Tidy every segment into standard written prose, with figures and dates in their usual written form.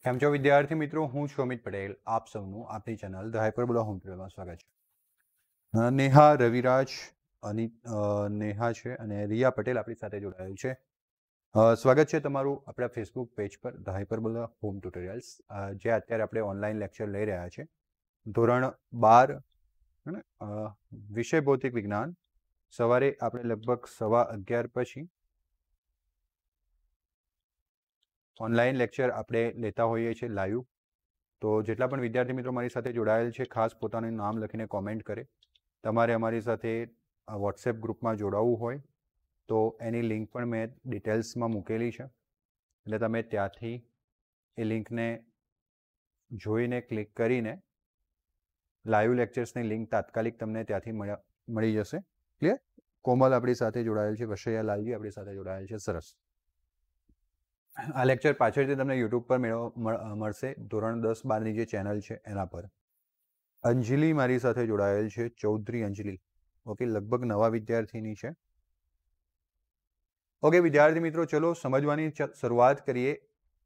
કેમ છો વિદ્યાર્થી મિત્રો, હું છું અમિત પટેલ. આપ સૌનું આપણી ચેનલ ધ હાઇપરબોલા હોમ ટ્યુટોરિયલમાં સ્વાગત છે. નેહા રવિરાજ નેહા છે અને રિયા પટેલ આપણી સાથે જોડાયેલ છે. સ્વાગત છે તમારું આપણા Facebook page per the hyperbola home tutorials, જે અત્યારે આપણે ઓનલાઈન લેક્ચર લઈ રહ્યા છે. ધોરણ 12 વિષય ભૌતિક વિજ્ઞાન. સવારે આપણે લગભગ 11:15 પછી ઓનલાઈન લેક્ચર આપણે લેતા હોઈએ છીએ લાઈવ. તો જેટલા પણ વિદ્યાર્થી મિત્રો મારી સાથે જોડાયેલ છે, ખાસ પોતાનું નામ લખીને કોમેન્ટ કરે. તમારે અમારી સાથે વોટ્સએપ ગ્રુપમાં જોડાવવું હોય તો એની લિંક પણ મેં ડિટેલ્સમાં મૂકેલી છે, એટલે તમે ત્યાંથી એ લિંકને જોઈને ક્લિક કરીને લાઈવ લેક્ચર્સની લિંક તાત્કાલિક તમને ત્યાંથી મળી જશે. ક્લિયર? કોમલ આપણી સાથે જોડાયેલ છે, વશૈયા લાલજી આપણી સાથે જોડાયેલ છે. સરસ. આ લેક્ચર પાછળથી તમને યુટ્યુબ પર મળશે, ધોરણ 10-12ની જે ચેનલ છે એના પર. અંજલિ મારી સાથે જોડાયેલ છે, ચૌધરી અંજલિ. ઓકે, લગભગ નવા વિદ્યાર્થીની છે. ઓકે વિદ્યાર્થી મિત્રો, ચલો સમજવાની શરૂઆત કરીએ.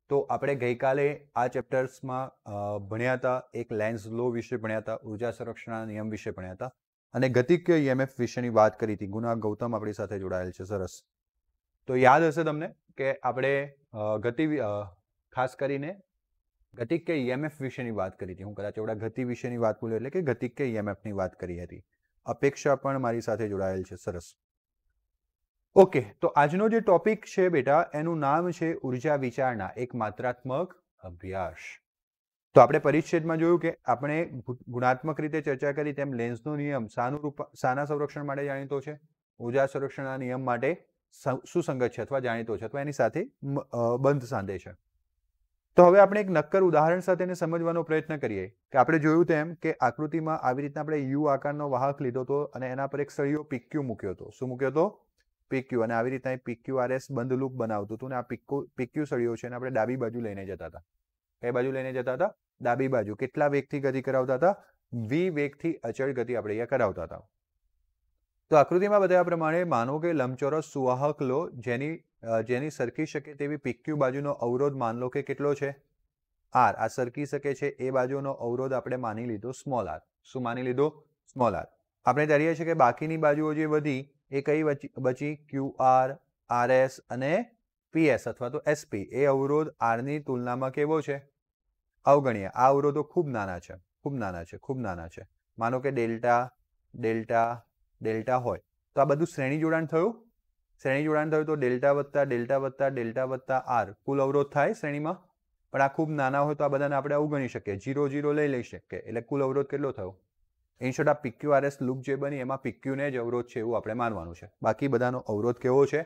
તો આપણે ગઈકાલે આ ચેપ્ટર્સમાં ભણ્યા હતા, એક લેન્સ લો વિશે ભણ્યા હતા, ઉર્જા સંરક્ષણના નિયમ વિશે ભણ્યા હતા અને ગતિકીય ઈએમએફ વિશેની વાત કરી હતી. ગુના ગૌતમ આપણી સાથે જોડાયેલ છે. સરસ. તો યાદ હશે તમને કે આપણે ખાસ કરીને ગતિકીય ઈએમએફ વિશેની વાત કરી હતી. હું કદાચ એવડા ગતિ વિશેની વાત બોલ્યો એટલે કે ગતિકીય ઈએમએફની વાત કરી હતી. અપેક્ષા પણ મારી સાથે જોડાયેલ છે. સરસ. ઓકે, તો આજનો જે ટોપિક છે બેટા, એનું નામ છે ઉર્જા વિચારણા, એક માત્રાત્મક અભ્યાસ. તો આપણે પરિચ્છેદમાં જોયું કે આપણે ગુણાત્મક રીતે ચર્ચા કરી તેમ લેન્સનો નિયમ શાના સંરક્ષણ માટે જાણીતો છે? ઉર્જા સંરક્ષણના નિયમ માટે સુસંગત છે અથવા જાણીતો છે અથવા એની સાથે બંધ સાંધે છે. તો હવે આપણે એક નક્કર ઉદાહરણ સાથે એને સમજવાનો પ્રયત્ન કરીએ કે આપણે જોયું તેમ કે આકૃતિમાં આવી રીતના આપણે યુ આકારનો વાહક લીધો હતો અને એના પર એક સળિયો પીક્યુ મૂક્યો હતો. શું મૂક્યો હતો? પીક્યુ. અને આવી રીતના PQRS બંધ લૂપ બનાવતું હતું. અને આ પીક્યુ સળિયો છે એને આપણે ડાબી બાજુ લઈને જતા હતા. કઈ બાજુ લઈને જતા હતા? ડાબી બાજુ. કેટલા વેગથી ગતિ કરાવતા હતા? v વેગથી અચળ ગતિ આપણે અહીંયા કરાવતા હતા. તો આકૃતિમાં બતાવ્યા પ્રમાણે માનો કે લંબચોરસ સુવાહક લો, જેની સરકી શકે તેવી પીક્યુ બાજુનો અવરોધ માન લો કે કેટલો છે? R. આ સરકી શકે છે એ બાજુનો અવરોધ આપણે માની લીધો સ્મોલ r. શું માની લીધો? Small r. આપણે ધારીએ છીએ કે બાકીની બાજુઓ જે વધી એ કઈ બચી? QR, RS અને PS અથવા તો SP. એ અવરોધ R ની તુલનામાં કેવો છે? અવગણ્ય. આ અવરોધો ખૂબ નાના છે, ખૂબ નાના છે, ખૂબ નાના છે. માનો કે ડેલ્ટા ડેલ્ટા ડેલ્ટા હોય તો આ બધું શ્રેણી જોડાણ થયું. શ્રેણી જોડાણ થયું તો ડેલ્ટા વત્તા ડેલ્ટા વત્તા ડેલ્ટા વત્તા R કુલ અવરોધ થાય શ્રેણીમાં. પણ આ ખૂબ નાના હોય તો આ બધાને આપણે અવગણી શકીએ, 0 0 લઈ શકીએ. એટલે કુલ અવરોધ કેટલો થયો? ઇન શોર્ટ, આ PQRS લૂપ જે બની એમાં PQ ને જ અવરોધ છે એવું આપણે માનવાનું છે. બાકી બધાનો અવરોધ કેવો છે?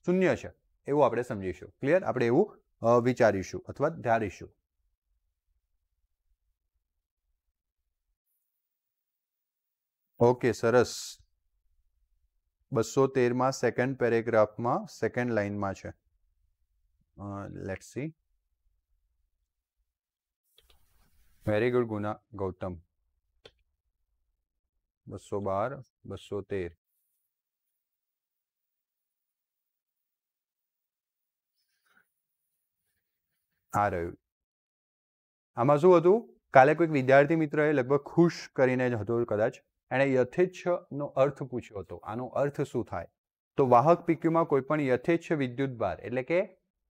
શૂન્ય છે એવું આપણે સમજીશું. ક્લિયર? આપણે એવું વિચારીશું અથવા ધારીશું. ઓકે, સરસ. 213માં સેકન્ડ પેરેગ્રાફમાં સેકન્ડ લાઇનમાં છે. Let's see. વેરી ગુડ ગુના ગૌતમ. 212, 213. આ રહ્યું. આમાં શું હતું? કાલે કોઈક વિદ્યાર્થી મિત્રએ લગભગ ખુશ કરીને જ હતો કદાચ, એણે યથેચ્છનો અર્થ પૂછ્યો હતો. આનો અર્થ શું થાય? તો વાહક પીક્યુમાં કોઈ પણ યથેચ્છ વિદ્યુત ભાર એટલે કે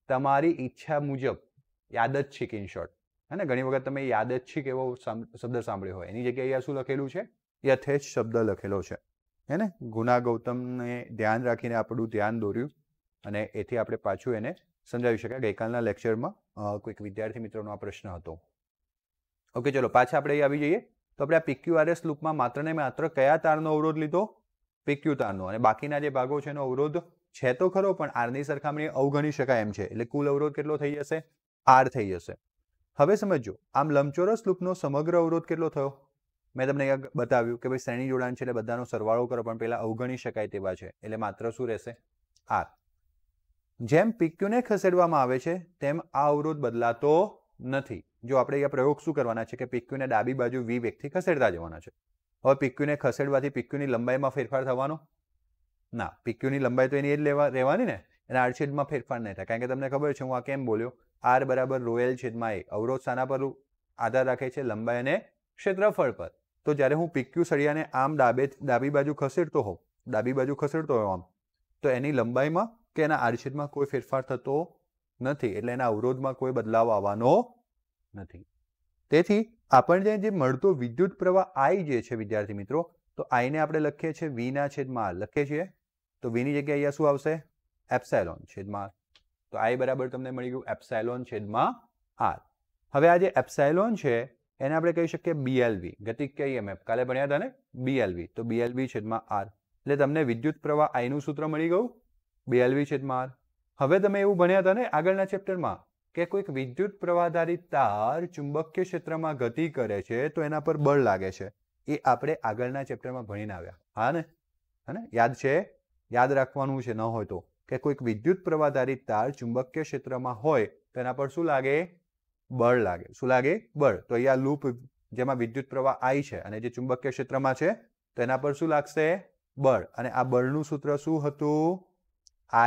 તમારી ઈચ્છા મુજબ યાદચ્છિક, ઇન શોર્ટ, હે ને, ઘણી વખત તમે યાદચ્છિક એવો શબ્દ સાંભળ્યો હોય, એની જગ્યાએ અહીંયા શું લખેલું છે? યથેચ્છ શબ્દ લખેલો છે, હે ને. ગુના ગૌતમને ધ્યાન રાખીને આપણું ધ્યાન દોર્યું અને એથી આપણે પાછું એને સમજાવી શકાય. ગઈકાલના લેક્ચરમાં કોઈક વિદ્યાર્થી મિત્રોનો આ પ્રશ્ન હતો. ઓકે, ચલો પાછા આપણે આવી જઈએ. તો આપણે આ PQRS લૂપમાં માત્ર ને માત્ર કયા તારનો અવરોધ લીધો? PQ તારનો. અને બાકીના જે ભાગો છે એનો અવરોધ છે તો ખરો, પણ R ની સરખામણીએ અવગણી શકાય એમ છે. એટલે કુલ અવરોધ કેટલો થઈ જશે? R થઈ જશે. હવે સમજો, આમ લંબચોરસ લૂપનો સમગ્ર અવરોધ કેટલો થયો? મેં તમને અહીંયા બતાવ્યું કે ભાઈ શ્રેણી જોડાણ છે એટલે બધાનો સરવાળો કરો, પણ પેલા અવગણી શકાય તેવા છે એટલે માત્ર શું રહેશે? R. જેમ PQ ને ખસેડવામાં આવે છે તેમ આ અવરોધ બદલાતો નથી. જો આપણે અહીંયા પ્રયોગ શું કરવાના છે કે PQ ને ડાબી બાજુ v વેગથી ખસેડતા જવાના છે. હવે PQ ને ખસેડવાથી PQ ની લંબાઈમાં ફેરફાર થવાનો? ના. PQ ની લંબાઈ તો એની એ જ રહેવાની ને, એના આડછેદમાં ફેરફાર નહીં થાય. કારણ કે તમને ખબર છે હું આ કેમ બોલ્યો આર બરાબર રો એલ છેદમાં એ. અવરોધ શાના પર આધાર રાખે છે? લંબાઈ અને ક્ષેત્રફળ પર. તો જ્યારે હું પીક્યુ સળિયાને આમ ડાબી બાજુ ખસેડતો હોઉં આમ, તો એની લંબાઈમાં કે એના આડછેદમાં કોઈ ફેરફાર થતો નથી, એટલે એના અવરોધમાં કોઈ બદલાવ આવવાનો નથી. તેથી આપણને જે મળતો વિદ્યુત પ્રવાહ આઈ જે છે વિદ્યાર્થી મિત્રો, તો આઈને આપણે લખીએ છીએ V ના છેદમાં R લખીએ છીએ. તો V ની જગ્યાએ અહીંયા શું આવશે? એપ્સાયલોન છેદમાં R. તો આઈ બરાબર તમને મળી ગયું એપ્સાયલોન છેદમાં R. હવે આ જે એપ્સાયલોન છે એને આપણે કહી શકીએ BLV, ગતિકીય EMF. કાલે ભણ્યા હતા ને BLV, તો BLV છેદમાં R. એટલે તમને વિદ્યુત પ્રવાહ I નું સૂત્ર મળી ગયું BLV છેદમાં R. હવે તમે એવું ભણ્યા હતા ને આગળના ચેપ્ટરમાં કે કોઈક વિદ્યુત પ્રવાહધારી તાર ચુંબકીય ક્ષેત્રમાં ગતિ કરે છે તો એના પર બળ લાગે છે. એ આપણે આગળના ચેપ્ટરમાં ભણીને આવ્યા. હા ને યાદ છે? યાદ રાખવાનું છે, ન હોય તો, કે કોઈક વિદ્યુત પ્રવાહધારી તાર ચુંબકીય ક્ષેત્રમાં હોય તો એના પર શું લાગે? બળ લાગે. શું લાગે? બળ. તો અહીંયા લૂપ જેમાં વિદ્યુત પ્રવાહ I છે અને જે ચુંબકીય ક્ષેત્રમાં છે તો એના પર શું લાગશે? બળ. અને આ બળનું સૂત્ર શું હતું?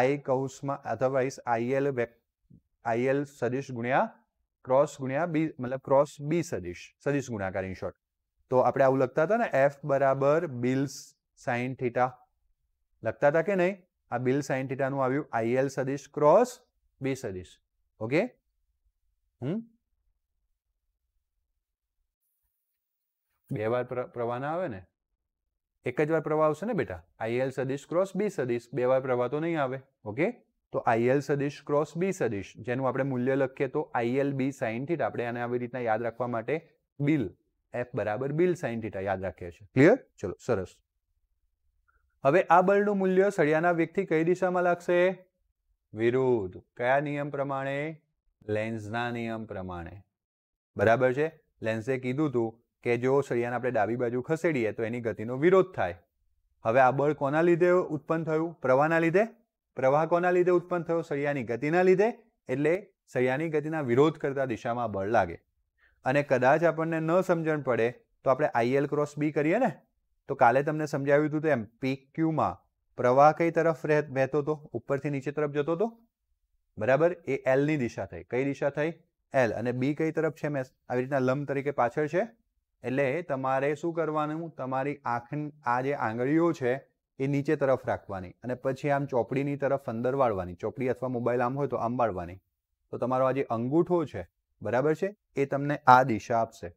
I કૌંસમાં અધરવાઇઝ IL સદિશ ગુણ્યા ક્રોસ ગુણ્યા B, મતલબ ક્રોસ B સદિશ ગુણાકાર ઇન શોર્ટ. તો આપણે આવું લખતા હતા ને F બરાબર બિલ સાઇન થીટા લખતા હતા કે નહીં? આ બિલ સાઇન થીટા નું આવ્યું IL સદિશ ક્રોસ B સદિશ. ઓકે. બે વાર પ્રવાહ ના આવે ને, એક જ વાર પ્રવાહ આવશે ને બેટા. IL સદિશ ક્રોસ B સદિશ, બે વાર પ્રવાહ તો નહીં આવે. ઓકે. તો IL સદિશ ક્રોસ B સદિશ જેનું આપણે મૂલ્ય લખીએ તો IL B સાઇન થીટા. આપણે આને આવી રીતના યાદ રાખવા માટે બિલ F બરાબર બિલ સાઇન થીટા યાદ રાખીએ છીએ. ક્લિયર? ચલો સરસ. હવે આ બળનું મૂલ્ય સળિયાના વેગથી કઈ દિશામાં લાગશે? વિરુદ્ધ. કયા નિયમ પ્રમાણે? લેન્ઝના નિયમ પ્રમાણે. બરાબર છે? લેન્ઝે કીધું હતું કે જો સળિયાને આપણે ડાબી બાજુ ખસેડીએ તો એની ગતિનો વિરોધ થાય. હવે આ બળ કોના લીધે ઉત્પન્ન થયું? પ્રવાહના લીધે. પ્રવાહ કોના લીધે ઉત્પન્ન થયો? સળિયાની ગતિના લીધે. એટલે સળિયાની ગતિના વિરોધ કરતા દિશામાં બળ લાગે. અને કદાચ આપણને ન સમજણ પડે તો આપણે IL ક્રોસ B કરીએ ને, તો કાલે તમને સમજાવ્યું હતું તેમ PQમાં પ્રવાહ કઈ તરફ વહેતો હતો? ઉપરથી નીચે તરફ જતો હતો. બરાબર? એ L ની દિશા થઈ. કઈ દિશા થઈ? L. અને B કઈ તરફ છે? મેં આવી રીતના લંબ તરીકે પાછળ છે. એટલે તમારે શું કરવાનું? તમારી આ જે આંગળીઓ છે એ નીચે તરફ રાખવાની અને પછી આમ ચોપડીની તરફ અંદર વાળવાની. ચોપડી અથવા મોબાઈલ આમ હોય તો આમ વાળવાની. તો તમારો આ જે અંગૂઠો છે, બરાબર છે, એ તમને આ દિશા આપશે.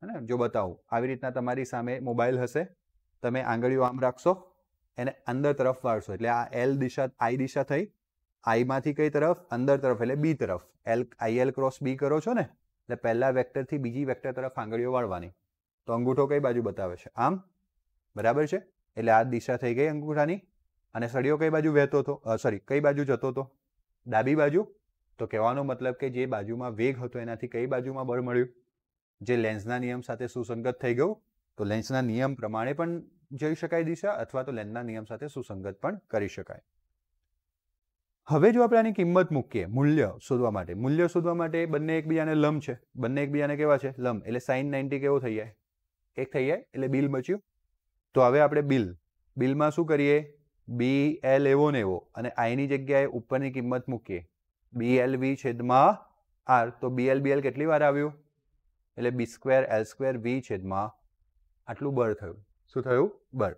હે? જો બતાવું, આવી રીતના તમારી સામે મોબાઈલ હશે, તમે આંગળીઓ આમ રાખશો, એને અંદર તરફ વાળશો એટલે આ L દિશા, I દિશા થઈ. I માંથી કઈ તરફ? અંદર તરફ, એટલે B તરફ. IL ક્રોસ B કરો છો ને, એટલે પહેલા વેક્ટરથી બીજી વેક્ટર તરફ આંગળીઓ વાળવાની. તો અંગૂઠો કઈ બાજુ બતાવે છે? આમ. બરાબર છે? એટલે આ દિશા થઈ ગઈ અંગૂઠાની. અને સળિયો કઈ બાજુ વહેતો હતો? કઈ બાજુ જતો હતો? ડાબી બાજુ. તો કહેવાનો મતલબ કે જે બાજુમાં વેગ હતો એનાથી કઈ બાજુમાં બળ મળ્યું? જે લેન્ઝના નિયમ સાથે સુસંગત થઈ ગયું. તો લેન્ઝના નિયમ પ્રમાણે પણ જઈ શકાય દિશા, અથવા તો લેન્ઝના નિયમ સાથે સુસંગત પણ કરી શકાય. હવે જો આપણે આની કિંમત મૂકીએ, મૂલ્ય શોધવા માટે બંને એકબીજાને લંબ છે. બંને એકબીજાને કેવા છે? લંબ. એટલે sin 90 કેવો થઈ જાય? એક થઈ જાય. એટલે બિલ બચ્યું. તો હવે આપણે બિલમાં શું કરીએ? BL એવો ને એવો, અને I ની જગ્યાએ ઉપરની કિંમત મૂકીએ BLV છેદમાં R. તો BL કેટલી વાર આવ્યું? એટલે B² L² V છેદમાં આટલું બળ થયું. શું થયું? બળ.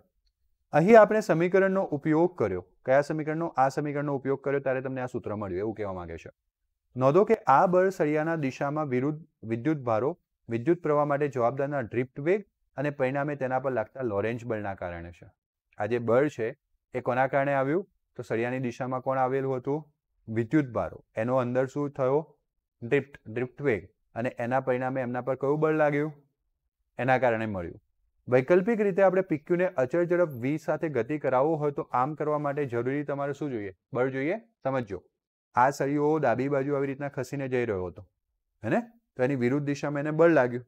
અહીં આપણે સમીકરણનો ઉપયોગ કર્યો. કયા સમીકરણનો? આ સમીકરણનો ઉપયોગ કર્યો ત્યારે તમને આ સૂત્ર મળ્યું એવું કહેવા માંગે છે. નોંધો કે આ બળ સળિયાના દિશામાં વિરુદ્ધ વિદ્યુત ભારો, વિદ્યુત પ્રવાહ માટે જવાબદારના ડ્રિફ્ટ વેગ અને પરિણામે તેના પર લાગતા લોરેન્જ બળના કારણે છે. આ જે બળ છે એ કોના કારણે આવ્યું? તો સળિયાની દિશામાં કોણ આવેલું હતું? વિદ્યુત ભારો. એનો અંદર શું થયો? ડ્રિફ્ટ વેગ. અને એના પરિણામે એમના પર કયું બળ લાગ્યું? એના કારણે મળ્યું. વૈકલ્પિક રીતે આપણે PQ ને અચળ ઝડપ V સાથે ગતિ કરાવવો હોય તો આમ કરવા માટે જરૂરી તમારે શું જોઈએ? બળ જોઈએ. સમજો, આ સળિયો ડાબી બાજુ આવી રીતના ખસીને જઈ રહ્યો હતો, હે? તો એની વિરુદ્ધ દિશામાં એને બળ લાગ્યું.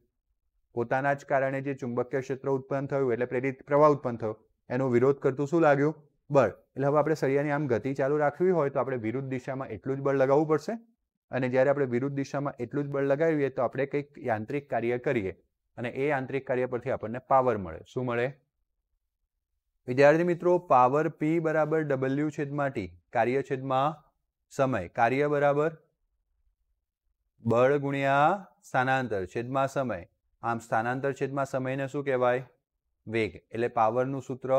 પોતાના જ કારણે જે ચુંબકીય ક્ષેત્ર ઉત્પન્ન થયું એટલે પ્રેરિત પ્રવાહ ઉત્પન્ન થયો, એનો વિરોધ કરતું શું લાગ્યું? બળ. એટલે હવે આપણે સળિયાની આમ ગતિ ચાલુ રાખવી હોય તો આપણે વિરુદ્ધ દિશામાં એટલું જ બળ લગાવવું પડશે. અને જ્યારે આપણે વિરુદ્ધ દિશામાં એટલું જ બળ લગાવીએ તો આપણે કંઈક યાંત્રિક કાર્ય કરીએ અને એ યાંત્રિક કાર્ય પરથી આપણને પાવર મળે. શું મળે? વિદ્યાર્થી મિત્રો, પાવર P બરાબર W છેદમાં T, કાર્ય છેદમાં સમય. કાર્ય બરાબર બળ ગુણ્યા સ્થાનાંતર છેદમાં સમય. આમ સ્થાનાંતર છેદમાં સમયને શું કહેવાય? વેગ. એટલે પાવરનું સૂત્ર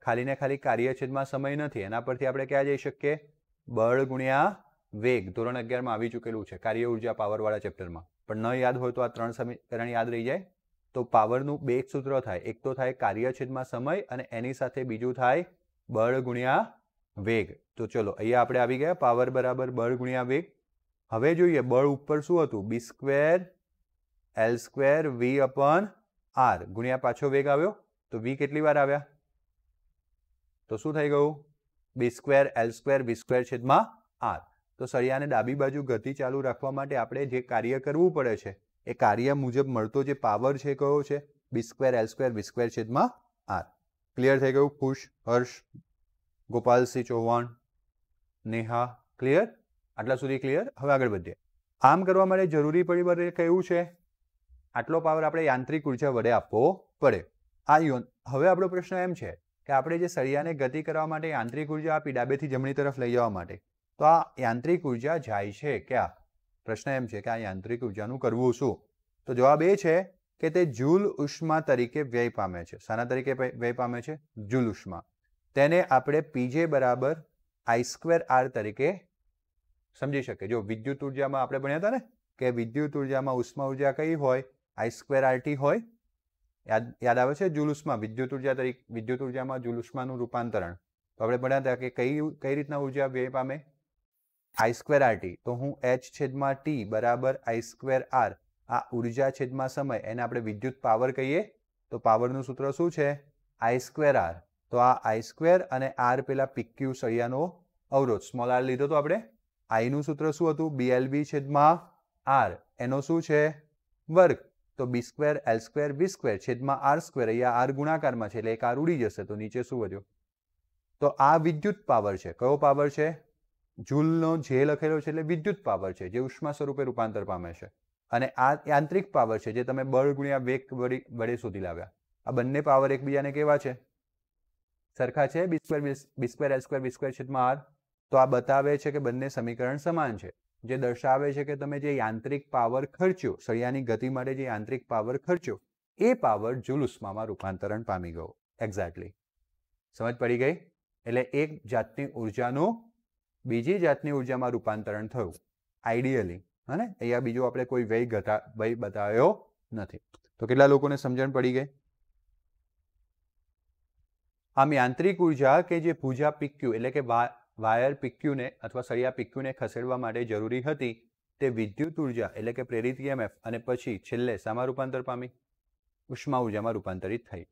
ખાલી ને ખાલી કાર્ય છેદમાં સમય નથી. એના પરથી આપણે ક્યાં જઈ શકીએ? બળ ગુણ્યા વેગ. ધોરણ 11માં આવી ચૂકેલું છે કાર્ય ઉર્જા પાવરવાળા ચેપ્ટરમાં. પણ ન યાદ હોય તો આ 3 સમીકરણ યાદ રહી જાય. તો પાવરનું બે સૂત્ર થાય. એક તો થાય કાર્ય છેદમાં સમય અને એની સાથે બીજું થાય બળ ગુણ્યા વેગ. તો ચલો અહીંયા આપણે આવી ગયા પાવર બરાબર બળ ગુણ્યા વેગ. હવે જોઈએ બળ ઉપર શું હતું? b² L² V/R ગુણ્યા પાછો વેગ આવ્યો. તો v કેટલી વાર આવ્યા? તો શું થઈ ગયું? b² L² V² છેદમાં R. તો સળિયાને ડાબી બાજુ ગતિ ચાલુ રાખવા માટે આપણે જે કાર્ય કરવું પડે છે એ કાર્ય મુજબ મળતો જે પાવર છે કયો છે? b² L² V² છેદમાં R. ક્લિયર થઈ ગયું? ખુશ, હર્ષ, ગોપાલસિંહ ચૌહાણ, નેહા, ક્લિયર? આટલા સુધી ક્લિયર? હવે આગળ વધીએ. આમ કરવા માટે જરૂરી પરિબળ કયું છે? આટલો પાવર આપણે યાંત્રિક ઉર્જા વડે આપવો પડે. હવે આપણો પ્રશ્ન એમ છે કે આપણે જે સળિયાને ગતિ કરવા માટે યાંત્રિક ઉર્જા આપી ડાબેથી જમણી તરફ લઈ જવા માટે, તો આ યાંત્રિક ઉર્જા જાય છે ક્યાં? પ્રશ્ન એમ છે કે આ યાંત્રિક ઉર્જાનું કરવું શું? તો જવાબ એ છે કે તે જૂલ ઉષ્મા તરીકે વ્યય પામે છે. શાના તરીકે વ્યય પામે છે? જૂલ ઉષ્મા. તેને આપણે PJ બરાબર I²R તરીકે સમજી શકીએ. જો વિદ્યુત ઉર્જામાં આપણે ભણ્યા હતા ને કે વિદ્યુત ઉર્જામાં ઉષ્મા ઉર્જા કઈ હોય? I²RT હોય. યાદ આવે છે? જૂલ ઉષ્મા વિદ્યુત ઉર્જા તરીકે વિદ્યુત ઉર્જામાં જૂલ ઉષ્માનું રૂપાંતરણ. તો આપણે ભણ્યા હતા કે કઈ રીતના ઉર્જા વ્યય પામે? I²RT. તો હું H/T બરાબર I²R આ ઉર્જા છેદમાં સમય એને આપણે વિદ્યુત પાવર કહીએ. તો પાવરનું સૂત્ર શું છે? I²R. તો આ I² અને R પેલા PQ સળિયાનો અવરોધ સ્મોલ r લીધો તો આપણે. I નું સૂત્ર શું હતું? BLV/R. એનો શું છે? વર્ગ. તો b² L² V² છેદમાં R². અહીંયા R ગુણાકારમાં છે એટલે એક R ઉડી જશે તો નીચે શું વધ્યું? તો આ વિદ્યુત પાવર છે. કયો પાવર છે? જૂલનો જે લખેલો છે એટલે વિદ્યુત પાવર છે જે ઉષ્મા સ્વરૂપે રૂપાંતર પામે છે. અને આ યાંત્રિક પાવર છે જે તમે બળ ગુણ્યા વેગ વડે શોધી લાવ્યા. આ બંને પાવર એકબીજાને કેવા છે? સરખા છે. b² L² V² છેદમાં R. તો આ બતાવે છે કે બંને સમીકરણ સમાન છે, જે દર્શાવે છે કે તમે જે યાંત્રિક પાવર ખર્ચ્યો, સળિયાની ગતિ માટે જે યાંત્રિક પાવર ખર્ચ્યો એ પાવર જૂલ ઉષ્મામાં રૂપાંતરણ પામી ગયો. એક્ઝેક્ટલી સમજ પડી ગઈ? એટલે એક જાતની ઉર્જાનું બીજી જાતની ઉર્જામાં રૂપાંતરણ થયું આઈડિયલી. હે ને? અહીંયા બીજો આપણે કોઈ વ્યય બતાવ્યો નથી. તો કેટલા લોકોને સમજણ પડી ગઈ? આમ યાંત્રિક ઉર્જા કે જે ભુજા PQ એટલે કે વાયર PQ ને અથવા સળિયા PQ ને ખસેડવા માટે જરૂરી હતી તે વિદ્યુત ઉર્જા એટલે કે પ્રેરિત EMF અને પછી છેલ્લે શામાં રૂપાંતર પામી? ઉષ્મા ઉર્જામાં રૂપાંતરિત થઈ.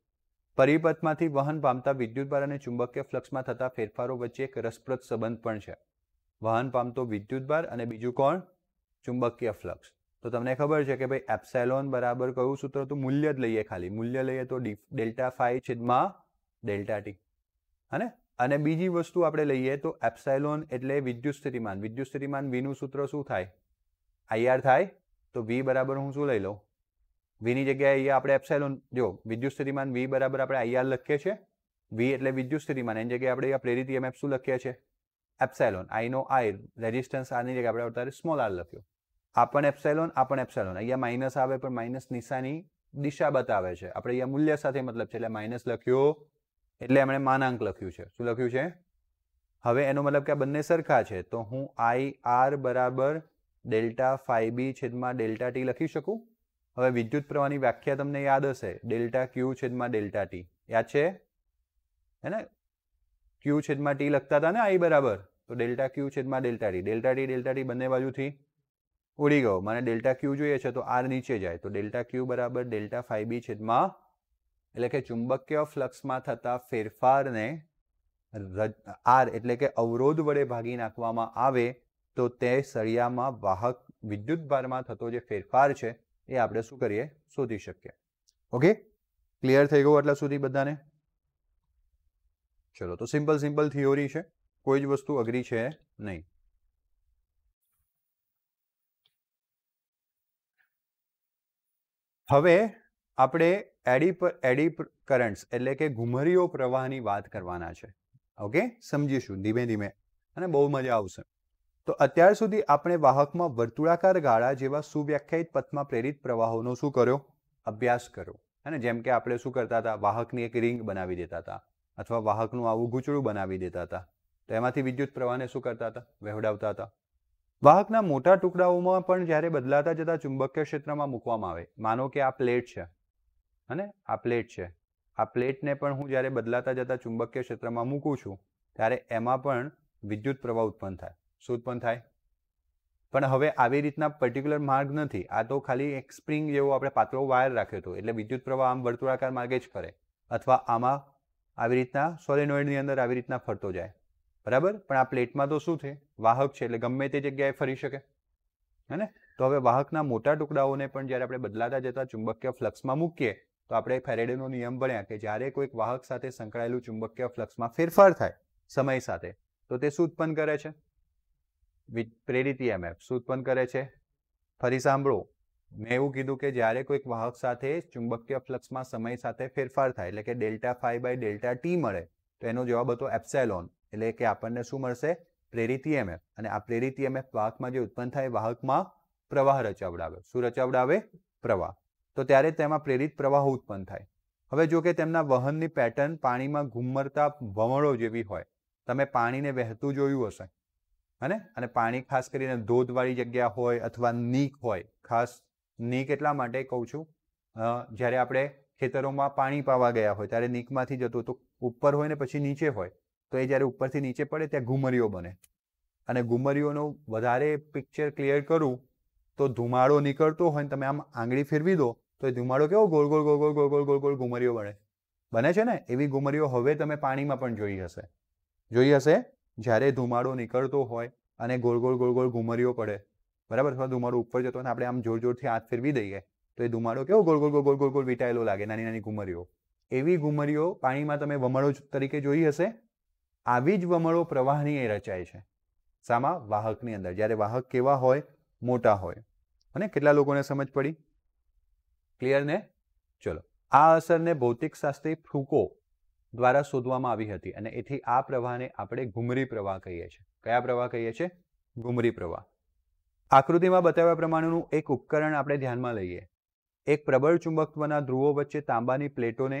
પરિપથમાંથી વહન પામતા વિદ્યુતભાર અને ચુંબકીય ફ્લક્સમાં થતા ફેરફારો વચ્ચે એક રસપ્રદ સંબંધ પણ છે. વહન પામતો વિદ્યુતભાર અને બીજું કોણ? ચુંબકીય ફ્લક્સ. તો તમને ખબર છે કે ભાઈ એપ્સાયલોન બરાબર કયું સૂત્ર હતું? મૂલ્ય જ લઈએ, ખાલી મૂલ્ય લઈએ તો ΔΦ/ΔT. હને? અને બીજી વસ્તુ આપણે લઈએ તો એપ્સાયલોન એટલે વિદ્યુત સ્થિતિમાન. વિદ્યુત સ્થિતિમાન V નું સૂત્ર શું થાય? IR થાય. તો V બરાબર હું શું લઈ લઉં? V ની જગ્યાએ અહીંયા આપણે એપ્સાયલોન, જો વિદ્યુત સ્થિતિમાન V બરાબર આપણે IR લખીએ છીએ. V એટલે વિદ્યુત સ્થિતિમાન, એની જગ્યાએ આપણે અહીંયા પ્રેરિત EMF શું લખીએ છીએ? એપ્સાયલોન. I નો I, રેઝિસ્ટન્સ R ની જગ્યાએ આપણે અત્યારે સ્મોલ r લખ્યો. આ પણ એપ્સાયલોન, આ પણ એપ્સાયલોન. અહીંયા માઇનસ આવે પણ માઇનસ નિશાની દિશા બતાવે છે. આપણે અહીંયા મૂલ્ય સાથે મતલબ છે એટલે માઇનસ લખ્યો એટલે એમણે માનાંક લખ્યું છે. શું લખ્યું છે? હવે એનો મતલબ કે આ બંને સરખા છે તો હું IR બરાબર ΔΦB/ΔT લખી શકું. હવે વિદ્યુત પ્રવાહની વ્યાખ્યા તમને યાદ હશે, ΔQ/ΔT. યાદ છે? હે ને? Q/T લખતા હતા ને I બરાબર, તો ΔQ/ΔT. ΔT બંને બાજુથી ઉડી ગયો. મને ΔQ જોઈએ છે તો R નીચે જાય તો ΔQ બરાબર ΔΦB/ એટલે કે ચુંબકીય ફ્લક્સમાં થતા ફેરફારને R એટલે કે અવરોધ વડે ભાગી નાખવામાં આવે તો તે સળિયામાં વાહક વિદ્યુતભારમાં થતો જે ફેરફાર છે એ આપણે શું કરીએ? શોધી શકીએ. ઓકે, ક્લિયર થઈ ગયું આટલા સુધી બધાને? ચલો, તો સિમ્પલ થિયોરી છે, કોઈ જ વસ્તુ અઘરી છે નહીં. હવે આપણે એડી કરન્ટ્સ એટલે કે ઘુમરીઓ પ્રવાહની વાત કરવાના છે. ઓકે, સમજીશું ધીમે ધીમે અને બહુ મજા આવશે. તો અત્યાર સુધી આપણે વાહકમાં વર્તુળાકાર ગાળા જેવા સુવ્યાખ્યાયિત પથમાં પ્રેરિત પ્રવાહોનો શું કર્યો? અભ્યાસ કર્યો. અને જેમ કે આપણે શું કરતા હતા? વાહકની એક રિંગ બનાવી દેતા હતા અથવા વાહકનું આવું ગૂંચળું બનાવી દેતા હતા. તો એમાંથી વિદ્યુત પ્રવાહને શું કરતા હતા? વહેવડાવતા હતા. વાહકના મોટા ટુકડાઓમાં પણ જ્યારે બદલાતા જતા ચુંબકીય ક્ષેત્રમાં મૂકવામાં આવે, માનો કે આ પ્લેટ છે અને આ પ્લેટ છે, આ પ્લેટને પણ હું જ્યારે બદલાતા જતા ચુંબકીય ક્ષેત્રમાં મૂકું છું ત્યારે એમાં પણ વિદ્યુત પ્રવાહ ઉત્પન્ન થાય. શું ઉત્પન્ન થાય? પણ હવે આવી રીતના પર્ટિક્યુલર માર્ગ નથી. આ તો ખાલી એક સ્પ્રિંગ જેવો આપણે પાતળો વાયર રાખ્યો હતો એટલે વિદ્યુત પ્રવાહ આમ વર્તુળાકાર માર્ગે જ ફરે અથવા આમાં આવી રીતના સોલેનોઇડની અંદર આવી રીતના ફરતો જાય. બરાબર? પણ આ પ્લેટમાં તો શું છે? વાહક છે એટલે ગમે તે જગ્યાએ ફરી શકે. હે ને? તો હવે વાહકના મોટા ટુકડાઓને પણ જ્યારે આપણે બદલાતા જતા ચુંબકીય ફ્લક્સમાં મૂકીએ તો આપણે ફેરેડેનો નિયમ ભણ્યા કે જ્યારે કોઈક વાહક સાથે સંકળાયેલું ચુંબકીય ફ્લક્સમાં ફેરફાર થાય સમય સાથે તો તે શું ઉત્પન્ન કરે છે? પ્રેરિત EMF. શું ઉત્પન્ન કરે છે? ફરી સાંભળો, મેં એવું કીધું કે જ્યારે કોઈક વાહક સાથે ચુંબકીય ફ્લક્સમાં સમય સાથે ફેરફાર થાય એટલે કે delta phi by delta T મળે તો એનો જવાબ હતો એપ્સાયલોન. એટલે કે આપણને શું મળશે? પ્રેરિત EMF. અને આ પ્રેરિત EMF વાહકમાં જે ઉત્પન્ન થાય વાહકમાં પ્રવાહ રચાવડાવે. શું રચાવડાવે? પ્રવાહ. તો ત્યારે તેમાં પ્રેરિત પ્રવાહ ઉત્પન્ન થાય. હવે જો કે તેમના વહનની પેટર્ન પાણીમાં ઘુમરતા ભમરડો જેવી હોય. તમે પાણીને વહેતું જોયું હશે. અને પાણી ખાસ કરીને ધોધવાળી જગ્યા હોય અથવા નીક હોય. ખાસ નીક એટલા માટે કહું છું, જ્યારે આપણે ખેતરોમાં પાણી પાવા ગયા હોય ત્યારે નીકમાંથી જતો તો ઉપર હોય ને પછી નીચે હોય તો એ જ્યારે ઉપરથી નીચે પડે ત્યાં ઘુમરીઓ બને. અને ઘુમરીઓનો વધારે પિક્ચર ક્લિયર કરું તો ધુમાડો નીકળતો હોય ને તમે આમ આંગળી ફેરવી દો તો એ ધુમાડો કેવો ગોળ ગોળ ગોળ ગોળ ગોળ ગોળ ગોળ ગોળ ઘુમરીઓ બને છે ને? એવી ઘુમરીઓ હવે તમે પાણીમાં પણ જોઈ હશે. જ્યારે ધુમાડો નીકળતો હોય અને ગોળ ગોળ ગોળ ગોળ ઘુમરીઓ પડે, બરાબર? અથવા ધુમાડો ઉપર જતો અને આપણે આમ જોર જોરથી હાથ ફેરવી દઈએ તો એ ધુમાડો કેવો ગોળ ગોળ ગોળ ગોળ ગોળ ગોળ વીંટાયેલો લાગે, નાની નાની ઘુમરીઓ. એવી ઘુમરીઓ પાણીમાં તમે વમળો તરીકે જોઈ હશે. આવી જ વમળો પ્રવાહની એ રચાય છે. શામાં? વાહકની અંદર. જ્યારે વાહક કેવા હોય? મોટા હોય. અને કેટલા લોકોને સમજ પડી? ક્લિયર ને? ચલો, આ અસરને ભૌતિકશાસ્ત્રી ફ્રુકો દ્વારા શોધવામાં આવી હતી અને એથી આ પ્રવાહને આપણે ઘુમરી પ્રવાહ કહીએ છીએ. કયા પ્રવાહ કહીએ છીએ? ઘુમરી પ્રવાહ. આકૃતિમાં બતાવ્યા પ્રમાણેનું એક ઉપકરણ આપણે ધ્યાનમાં લઈએ. એક પ્રબળ ચુંબકત્વના ધ્રુવો વચ્ચે તાંબાની પ્લેટોને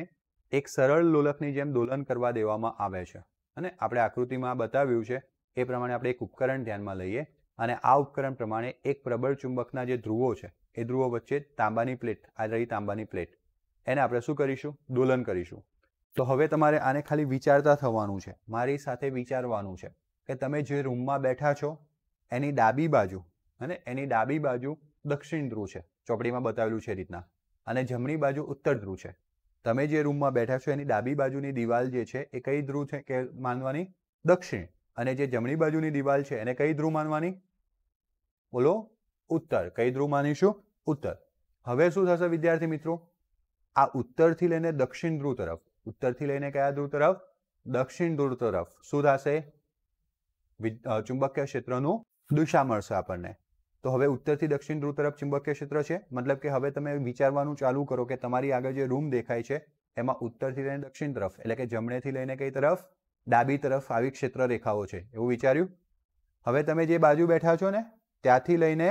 એક સરળ લોલકની જેમ દોલન કરવા દેવામાં આવે છે. અને આપણે આકૃતિમાં બતાવ્યું છે એ પ્રમાણે આપણે એક ઉપકરણ ધ્યાનમાં લઈએ અને આ ઉપકરણ પ્રમાણે એક પ્રબળ ચુંબકના જે ધ્રુવો છે એ ધ્રુવો વચ્ચે તાંબાની પ્લેટ, આ રહી તાંબાની પ્લેટ, એને આપણે શું કરીશું? દોલન કરીશું. તો હવે તમારે આને ખાલી વિચારતા થવાનું છે. મારી સાથે વિચારવાનું છે કે તમે જે રૂમમાં બેઠા છો એની ડાબી બાજુ એની ડાબી બાજુ દક્ષિણ ધ્રુવ છે, ચોપડીમાં બતાવેલું છે એ રીતના, અને જમણી બાજુ ઉત્તર ધ્રુવ છે. તમે જે રૂમમાં બેઠા છો એની ડાબી બાજુની દિવાલ જે છે એ કઈ ધ્રુવ છે કે માનવાની? દક્ષિણ. અને જે જમણી બાજુની દિવાલ છે એને કઈ ધ્રુવ માનવાની? બોલો, ઉત્તર. કઈ ધ્રુવ માનીશું? ઉત્તર. હવે શું થશે વિદ્યાર્થી મિત્રો? આ ઉત્તરથી લઈને દક્ષિણ ધ્રુવ તરફ, ઉત્તરથી લઈને કયા ધ્રુવ તરફ? દક્ષિણ ધ્રુવ તરફ શું થશે? ચુંબકીય ક્ષેત્રનું દિશા મળશે આપણને. તો હવે ઉત્તરથી દક્ષિણ ધ્રુવ તરફ ચુંબકીય ક્ષેત્ર છે. મતલબ કે હવે તમે વિચારવાનું ચાલુ કરો કે તમારી આગળ જે રૂમ દેખાય છે એમાં ઉત્તરથી લઈને દક્ષિણ તરફ એટલે કે જમણેથી લઈને કઈ તરફ? ડાબી તરફ આવી ક્ષેત્ર રેખાઓ છે. એવું વિચાર્યું? હવે તમે જે બાજુ બેઠા છો ને ત્યાંથી લઈને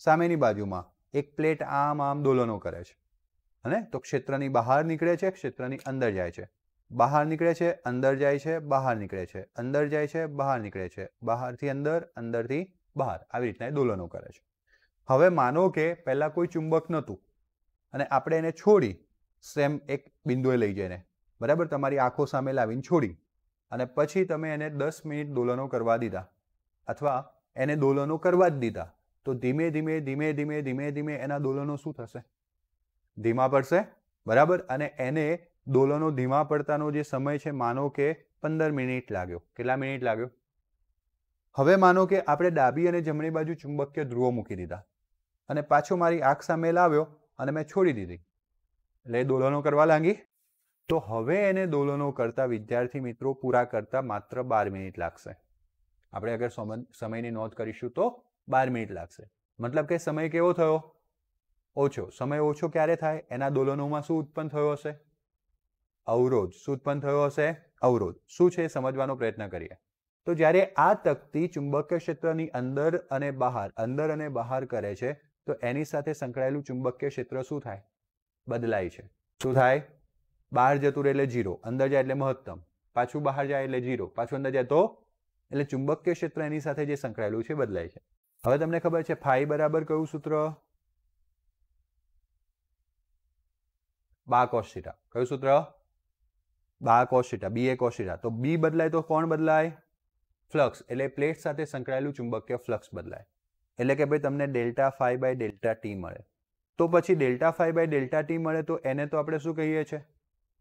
સામેની બાજુમાં એક પ્લેટ આમ દોલનો કરે છે. અને તો ક્ષેત્રની બહાર નીકળે છે, ક્ષેત્રની અંદર જાય છે. બહાર નીકળે છે, અંદર જાય છે, બહાર નીકળે છે, અંદર જાય છે, બહાર નીકળે છે, બહારથી અંદર, અંદરથી બહાર, આવી રીતના એ દોલનો કરે છે. હવે માનો કે પહેલા કોઈ ચુંબક નહોતું અને આપણે એને છોડી સેમ એક બિંદુએ લઈ જઈને, બરાબર, તમારી આંખો સામે લાવીને છોડી અને પછી તમે એને 10 મિનિટ દોલનો કરવા દીધા અથવા એને દોલનો કરવા જ દીધા તો ધીમે ધીમે ધીમે ધીમે ધીમે ધીમે એના દોલનો શું થશે? ધીમા પડશે. બરાબર. અને એને દોલનો ધીમા પડતાનો જે સમય છે માનો કે 15 મિનિટ લાગ્યો. કેટલા મિનિટ લાગ્યો? હવે માનો કે આપણે ડાબી અને જમણી બાજુ ચુંબકીય ધ્રુવો મૂકી દીધા અને પાછો મારી આંખ સામે લાવ્યો અને મેં છોડી દીધી એટલે દોલનો કરવા લાગી. તો હવે એને દોલનો કરતા વિદ્યાર્થી મિત્રો પૂરા કરતા માત્ર 12 મિનિટ લાગશે. આપણે અગર સમયની નોંધ કરીશું તો 12 મિનિટ લાગશે. મતલબ કે સમય કેવો થયો? ઓછો. સમય ઓછો ક્યારે થાય? એના દોલનોમાં શું ઉત્પન્ન થયો હશે? અવરોધ. શું ઉત્પન્ન થયો હશે? અવરોધ. શું છે સમજવાનો પ્રયત્ન કરીએ. તો જ્યારે આ તકતી ચુંબકીય ક્ષેત્રની અંદર અને બહાર કરે છે તો એની સાથે સંકળાયેલું ચુંબકીય ક્ષેત્ર શું થાય? બદલાય છે. શું થાય? બહાર જતું રહે એટલે 0, અંદર જાય એટલે મહત્તમ, પાછું બહાર જાય એટલે 0, પાછું અંદર જાય તો એટલે ચુંબકીય ક્ષેત્ર એની સાથે જે સંકળાયેલું છે બદલાય છે. હવે તમને ખબર છે ફાઈ બરાબર કયું સૂત્ર? બા કોસ થીટા. કયું સૂત્ર? બા કોસ થીટા. બી એ કોસ થીટા. તો બી બદલાય તો કોણ બદલાય? ફ્લક્સ. એટલે પ્લેટ સાથે સંકળાયેલું ચુંબકીય ફ્લક્સ બદલાય. એટલે કે ભાઈ તમને delta phi by delta T મળે. તો પછી delta phi by delta T મળે તો એને તો આપણે શું કહીએ છીએ?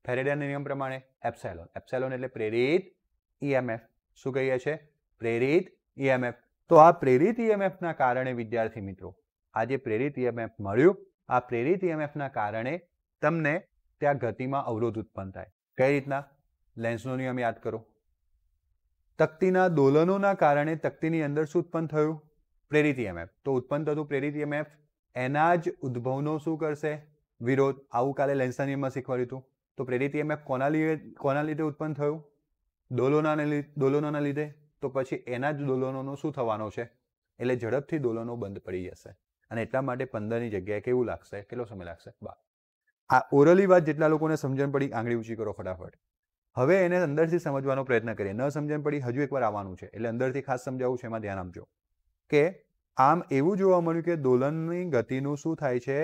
ફેરેડેના નિયમ પ્રમાણે એપ્સાઇલોન. એપ્સાઇલોન એટલે પ્રેરિત ઈએમએફ. શું કહીએ છીએ? પ્રેરિત ઈએમએફ. તો આ પ્રેરિત ઈએમએફના કારણે વિદ્યાર્થી મિત્રો, આ જે પ્રેરિત ઈએમએફ મળ્યું, આ પ્રેરિત ઈએમએફના કારણે તમને ત્યાં ગતિમાં અવરોધ ઉત્પન્ન થાય. કઈ રીતના? લેન્સનો નિયમ યાદ કરો. તકતીના દોલનોના કારણે તકતીની અંદર શું ઉત્પન્ન થયું? પ્રેરિત ઈએમએફ. તો ઉત્પન્ન થતું પ્રેરિત ઈએમએફ એના જ ઉદ્ભવનો શું કરશે? વિરોધ. આવું કાલે લેન્સના નિયમમાં શીખવાડ્યું હતું. તો પ્રેરિત ઈએમએફ કોના લીધે ઉત્પન્ન થયું? દોલનોના લીધે. તો પછી એના જ દોલનોનો શું થવાનો છે? એટલે ઝડપથી દોલનો બંધ પડી જશે અને એટલા માટે 15ની જગ્યાએ કેવું લાગશે? કેટલો સમય લાગશે? 12. આ ઓરલી વાત જેટલા લોકોને સમજણ પડી આંગળી ઊંચી કરો ફટાફટ. હવે એને અંદરથી સમજવાનો પ્રયત્ન કરીએ. ન સમજણ પડી હજુ એકવાર આવવાનું છે એટલે અંદરથી ખાસ સમજાવવું છે, એમાં ધ્યાન આપજો. કે આમ એવું જોવા મળ્યું કે દોલનની ગતિનું શું થાય છે?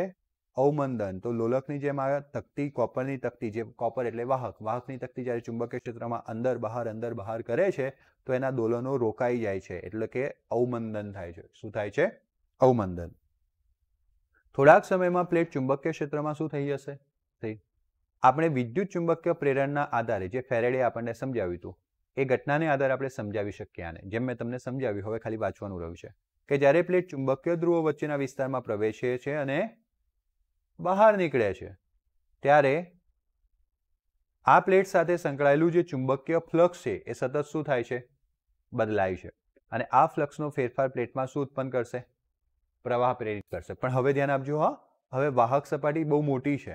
અવમંદન. તો લોલકની જેમ આ તકતી, કોપરની તકતી, જે કોપર એટલે વાહકની તકતી જ્યારે ચુંબકીય ક્ષેત્રમાં અંદર બહાર કરે છે તો એના દોલનો રોકાઈ જાય છે એટલે કે અવમંદન થાય છે. શું થાય છે? અવમંદન. થોડાક સમયમાં પ્લેટ ચુંબકીય ક્ષેત્રમાં શું થઈ જશે? આપણે વિદ્યુત ચુંબકીય પ્રેરણના આધારે જે ફેરેડે આપણને સમજાવ્યું હતું એ ઘટનાને આધારે આપણે સમજાવી શકીએ આને. જેમ મેં તમને સમજાવ્યું, હવે ખાલી વાંચવાનું રહ્યું છે કે જ્યારે પ્લેટ ચુંબકીય ધ્રુવો વચ્ચેના વિસ્તારમાં પ્રવેશે છે અને બહાર નીકળે છે ત્યારે આ પ્લેટ સાથે સંકળાયેલું જે ચુંબકીય ફ્લક્સ છે એ સતત શું થાય છે? બદલાય છે. અને આ ફ્લક્સનો ફેરફાર પ્લેટમાં શું ઉત્પન્ન કરશે? પ્રવાહ પ્રેરિત કરશે. પણ હવે ધ્યાન આપજો હા, હવે વાહક સપાટી બહુ મોટી છે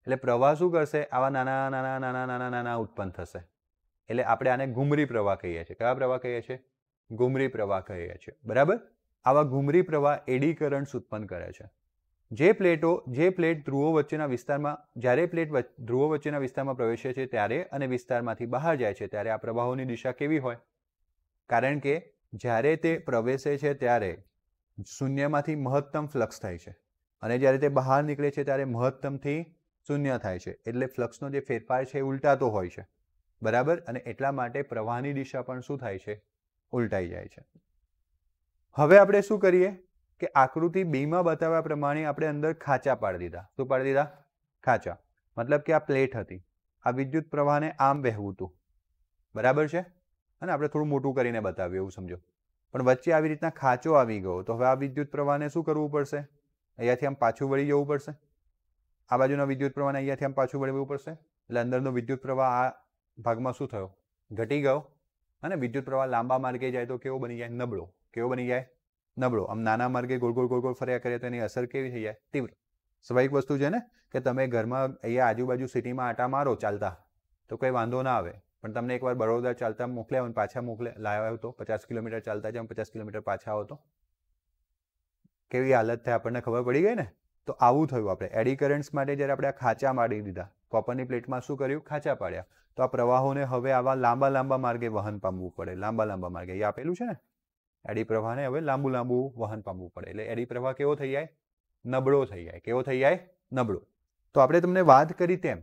એટલે પ્રવાહ શું કરશે? આવા નાના ઉત્પન્ન થશે. એટલે આપણે આને ઘુમરી પ્રવાહ કહીએ છીએ. કયા પ્રવાહ કહીએ છીએ? ઘુમરી પ્રવાહ કહીએ છીએ. બરાબર? આવા ઘુમરી પ્રવાહ એડી કરન્ટ્સ ઉત્પન્ન કરે છે. જે પ્લેટ ધ્રુવો વચ્ચેના વિસ્તારમાં, જ્યારે પ્લેટ ધ્રુવો વચ્ચેના વિસ્તારમાં પ્રવેશે છે ત્યારે અને વિસ્તારમાંથી બહાર જાય છે ત્યારે આ પ્રવાહોની દિશા કેવી હોય? કારણ કે જ્યારે તે પ્રવેશે છે ત્યારે શૂન્યમાંથી મહત્તમ ફ્લક્સ થાય છે અને જ્યારે તે બહાર નીકળે છે ત્યારે મહત્તમથી શૂન્ય થાય છે. એટલે ફ્લક્સનો જે ફેરફાર છે એ ઉલટાતો હોય છે. બરાબર? અને એટલા માટે પ્રવાહની દિશા પણ શું થાય છે? ઉલટાઈ જાય છે. હવે આપણે શું કરીએ કે આકૃતિ 2માં બતાવ્યા પ્રમાણે આપણે અંદર ખાંચા પાડી દીધા. શું પાડી દીધા? ખાંચા. મતલબ કે આ પ્લેટ હતી, આ વિદ્યુત પ્રવાહને આમ વહેવું હતું. બરાબર છે? અને આપણે થોડું મોટું કરીને બતાવ્યું એવું સમજો. પણ વચ્ચે આવી રીતના ખાંચો આવી ગયો તો હવે આ વિદ્યુત પ્રવાહને શું કરવું પડશે? અહીંયાથી આમ પાછું વળી જવું પડશે. આ બાજુના વિદ્યુત પ્રવાહને અહીંયાથી આમ પાછું વળવું પડશે. એટલે અંદરનો વિદ્યુત પ્રવાહ આ ભાગમાં શું થયો? ઘટી ગયો. અને વિદ્યુત પ્રવાહ લાંબા માર્ગે જાય તો કેવો બની જાય? નબળો. કેવો બની જાય? નબળો. આમ નાના માર્ગે ગોળ ગોળ ફર્યા કરે તો એની અસર કેવી થઈ જાય? તીવ્ર. સ્વાભાવિક વસ્તુ છે ને કે તમે ઘરમાં અહીંયા આજુબાજુ સિટીમાં આટા મારો ચાલતા તો કંઈ વાંધો ના આવે. પણ તમને એકવાર બરોડા ચાલતા મોકલ્યા હોય પાછા લાવ્યા હોય તો 50 કિલોમીટર ચાલતા જાઓ, 50 કિલોમીટર પાછા આવો તો કેવી હાલત થાય આપણને ખબર પડી ગઈ ને? તો આવું થયું. આપણે એડી કરન્ટ્સ માટે જ્યારે આપણે આ ખાંચા મારી દીધા, કોપરની પ્લેટમાં શું કર્યું? ખાંચા પાડ્યા. તો આ પ્રવાહોને હવે આવા લાંબા માર્ગે વહન પામવું પડે. લાંબા માર્ગે એ આપેલું છે ને, એડી પ્રવાહને હવે લાંબુ વહન પામવું પડે. એટલે એડી પ્રવાહ કેવો થઈ જાય? નબળો થઈ જાય. કેવો થઈ જાય? નબળો. તો આપણે તમને વાત કરી તેમ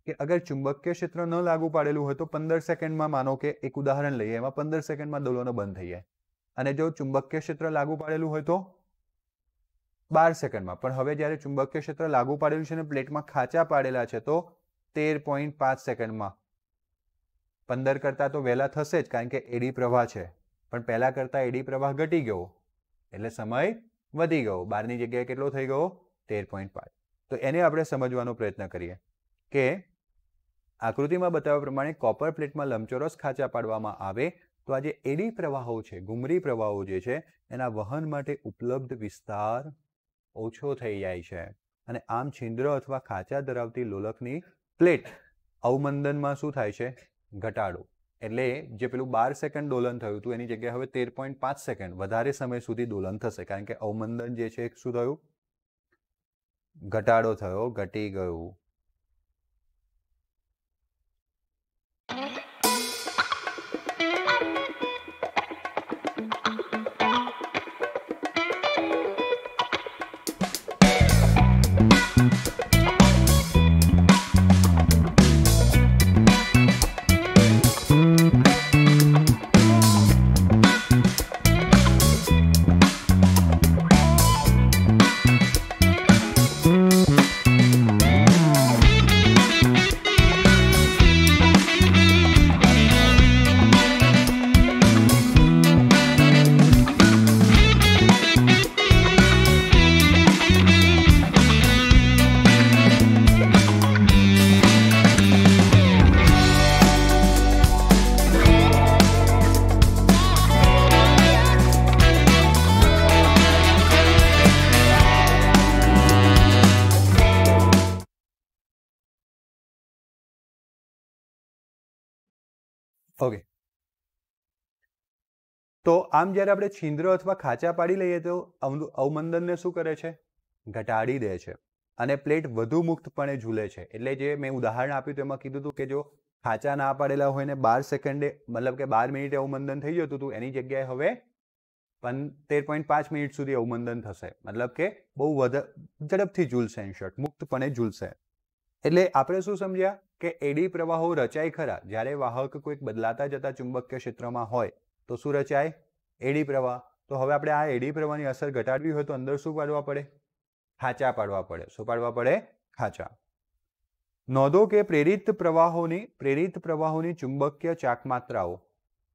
કે અગર ચુંબકીય ક્ષેત્ર ન લાગુ પાડેલું હોય તો 15 સેકન્ડમાં, માનો કે એક ઉદાહરણ લઈએ, એમાં 15 સેકન્ડમાં દોલનો બંધ થઈ જાય. અને જો ચુંબકીય ક્ષેત્ર લાગુ પાડેલું હોય તો 12 સેકન્ડમાં. પણ હવે જ્યારે ચુંબકીય ક્ષેત્ર લાગુ પાડેલું છે અને પ્લેટમાં ખાંચા પાડેલા છે તો 13.5 સેકન્ડમાં. 15 કરતાં તો વહેલા થશે જ કારણ કે એડી પ્રવાહ છે. પણ પહેલા કરતાં એડી પ્રવાહ ઘટી ગયો એટલે સમય વધી ગયો. 12ની જગ્યાએ કેટલો થઈ ગયો? 13.5. તો એને આપણે સમજવાનો પ્રયત્ન કરીએ કે આકૃતિમાં બતાવ્યા પ્રમાણે કોપર પ્લેટમાં લંબચોરસ ખાંચા પાડવામાં આવે તો આ જે એડી પ્રવાહો છે, ઘુમરી પ્રવાહો જે છે, એના વહન માટે ઉપલબ્ધ વિસ્તાર ઓછો થઈ જાય છે અને આમ છિદ્ર અથવા ખાંચા ધરાવતી લોલકની પ્લેટ અવમંદનમાં શું થાય છે? ઘટાડો. એટલે જે પેલું 12 સેકન્ડ દોલન થયું હતું એની જગ્યાએ હવે 13.5 સેકન્ડ વધારે સમય સુધી દોલન થશે, કારણ કે અવમંદન જે છે શું થયું? ઘટાડો થયો, ઘટી ગયું. ઓકે, તો આમ જ્યારે આપણે છિદ્ર અથવા ખાંચા પાડી લઈએ તો અવમંદનને શું કરે છે? ઘટાડી દે છે અને પ્લેટ વધુ મુક્તપણે ઝૂલે છે. એટલે જે મેં ઉદાહરણ આપ્યું તેમાં કીધું હતું કે જો ખાંચા ના પાડેલા હોય ને 12 સેકન્ડે મતલબ કે 12 મિનિટે અવમંદન થઈ જતું હતું, એની જગ્યાએ હવે 13.5 મિનિટ સુધી અવમંદન થશે. મતલબ કે બહુ ઝડપથી ઝૂલશે, ઇનશોર્ટ મુક્તપણે ઝૂલશે. એટલે આપણે શું સમજ્યા કે એડી પ્રવાહો રચાય ખરા જ્યારે વાહક કોઈક બદલાતા જતા ચુંબકીય ક્ષેત્રમાં હોય તો શું રચાય? એડી પ્રવાહ. તો હવે આપણે આ એડી પ્રવાહની અસર ઘટાડવી હોય તો અંદર શું પાડવા પડે? ખાંચા પાડવા પડે. શું પાડવા પડે? ખાંચા. નોંધો કે પ્રેરિત પ્રવાહોની ચુંબકીય ચાકમાત્રાઓ,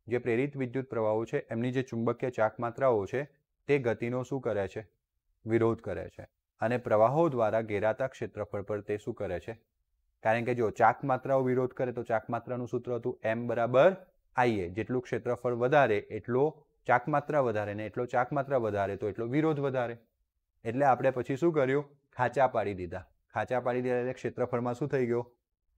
જે પ્રેરિત વિદ્યુત પ્રવાહો છે એમની જે ચુંબકીય ચાકમાત્રાઓ છે તે ગતિનો શું કરે છે? વિરોધ કરે છે. અને પ્રવાહો દ્વારા ઘેરાતા ક્ષેત્રફળ પર તે શું કરે છે? કારણ કે જો ચાકમાત્રાઓ વિરોધ કરે તો ચાકમાત્રાનું સૂત્ર હતું M બરાબર IA. જેટલું ક્ષેત્રફળ વધારે એટલો ચાકમાત્રા વધારે, ને એટલો ચાકમાત્રા વધારે તો એટલો વિરોધ વધારે. એટલે આપણે પછી શું કર્યું? ખાંચા પાડી દીધા. ખાંચા પાડી દીધા એટલે ક્ષેત્રફળમાં શું થઈ ગયો?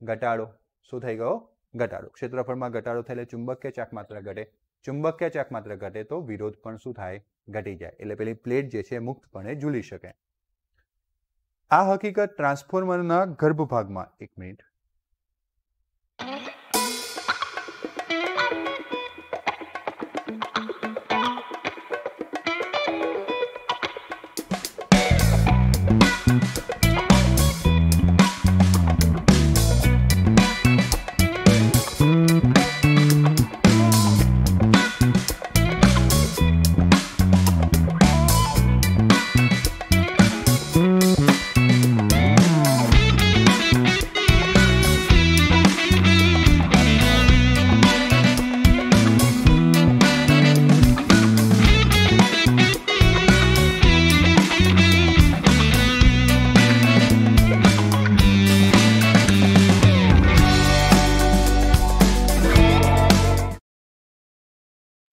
ઘટાડો. શું થઈ ગયો? ઘટાડો. ક્ષેત્રફળમાં ઘટાડો થાય એટલે ચુંબકીય ચાકમાત્રા ઘટે. ચુંબકીય ચાકમાત્રા ઘટે તો વિરોધ પણ શું થાય? ઘટી જાય. એટલે પેલી પ્લેટ જે છે મુક્તપણે ઝૂલી શકે. આ હકીકત ટ્રાન્સફોર્મરના ગર્ભભાગમાં, એક મિનિટ,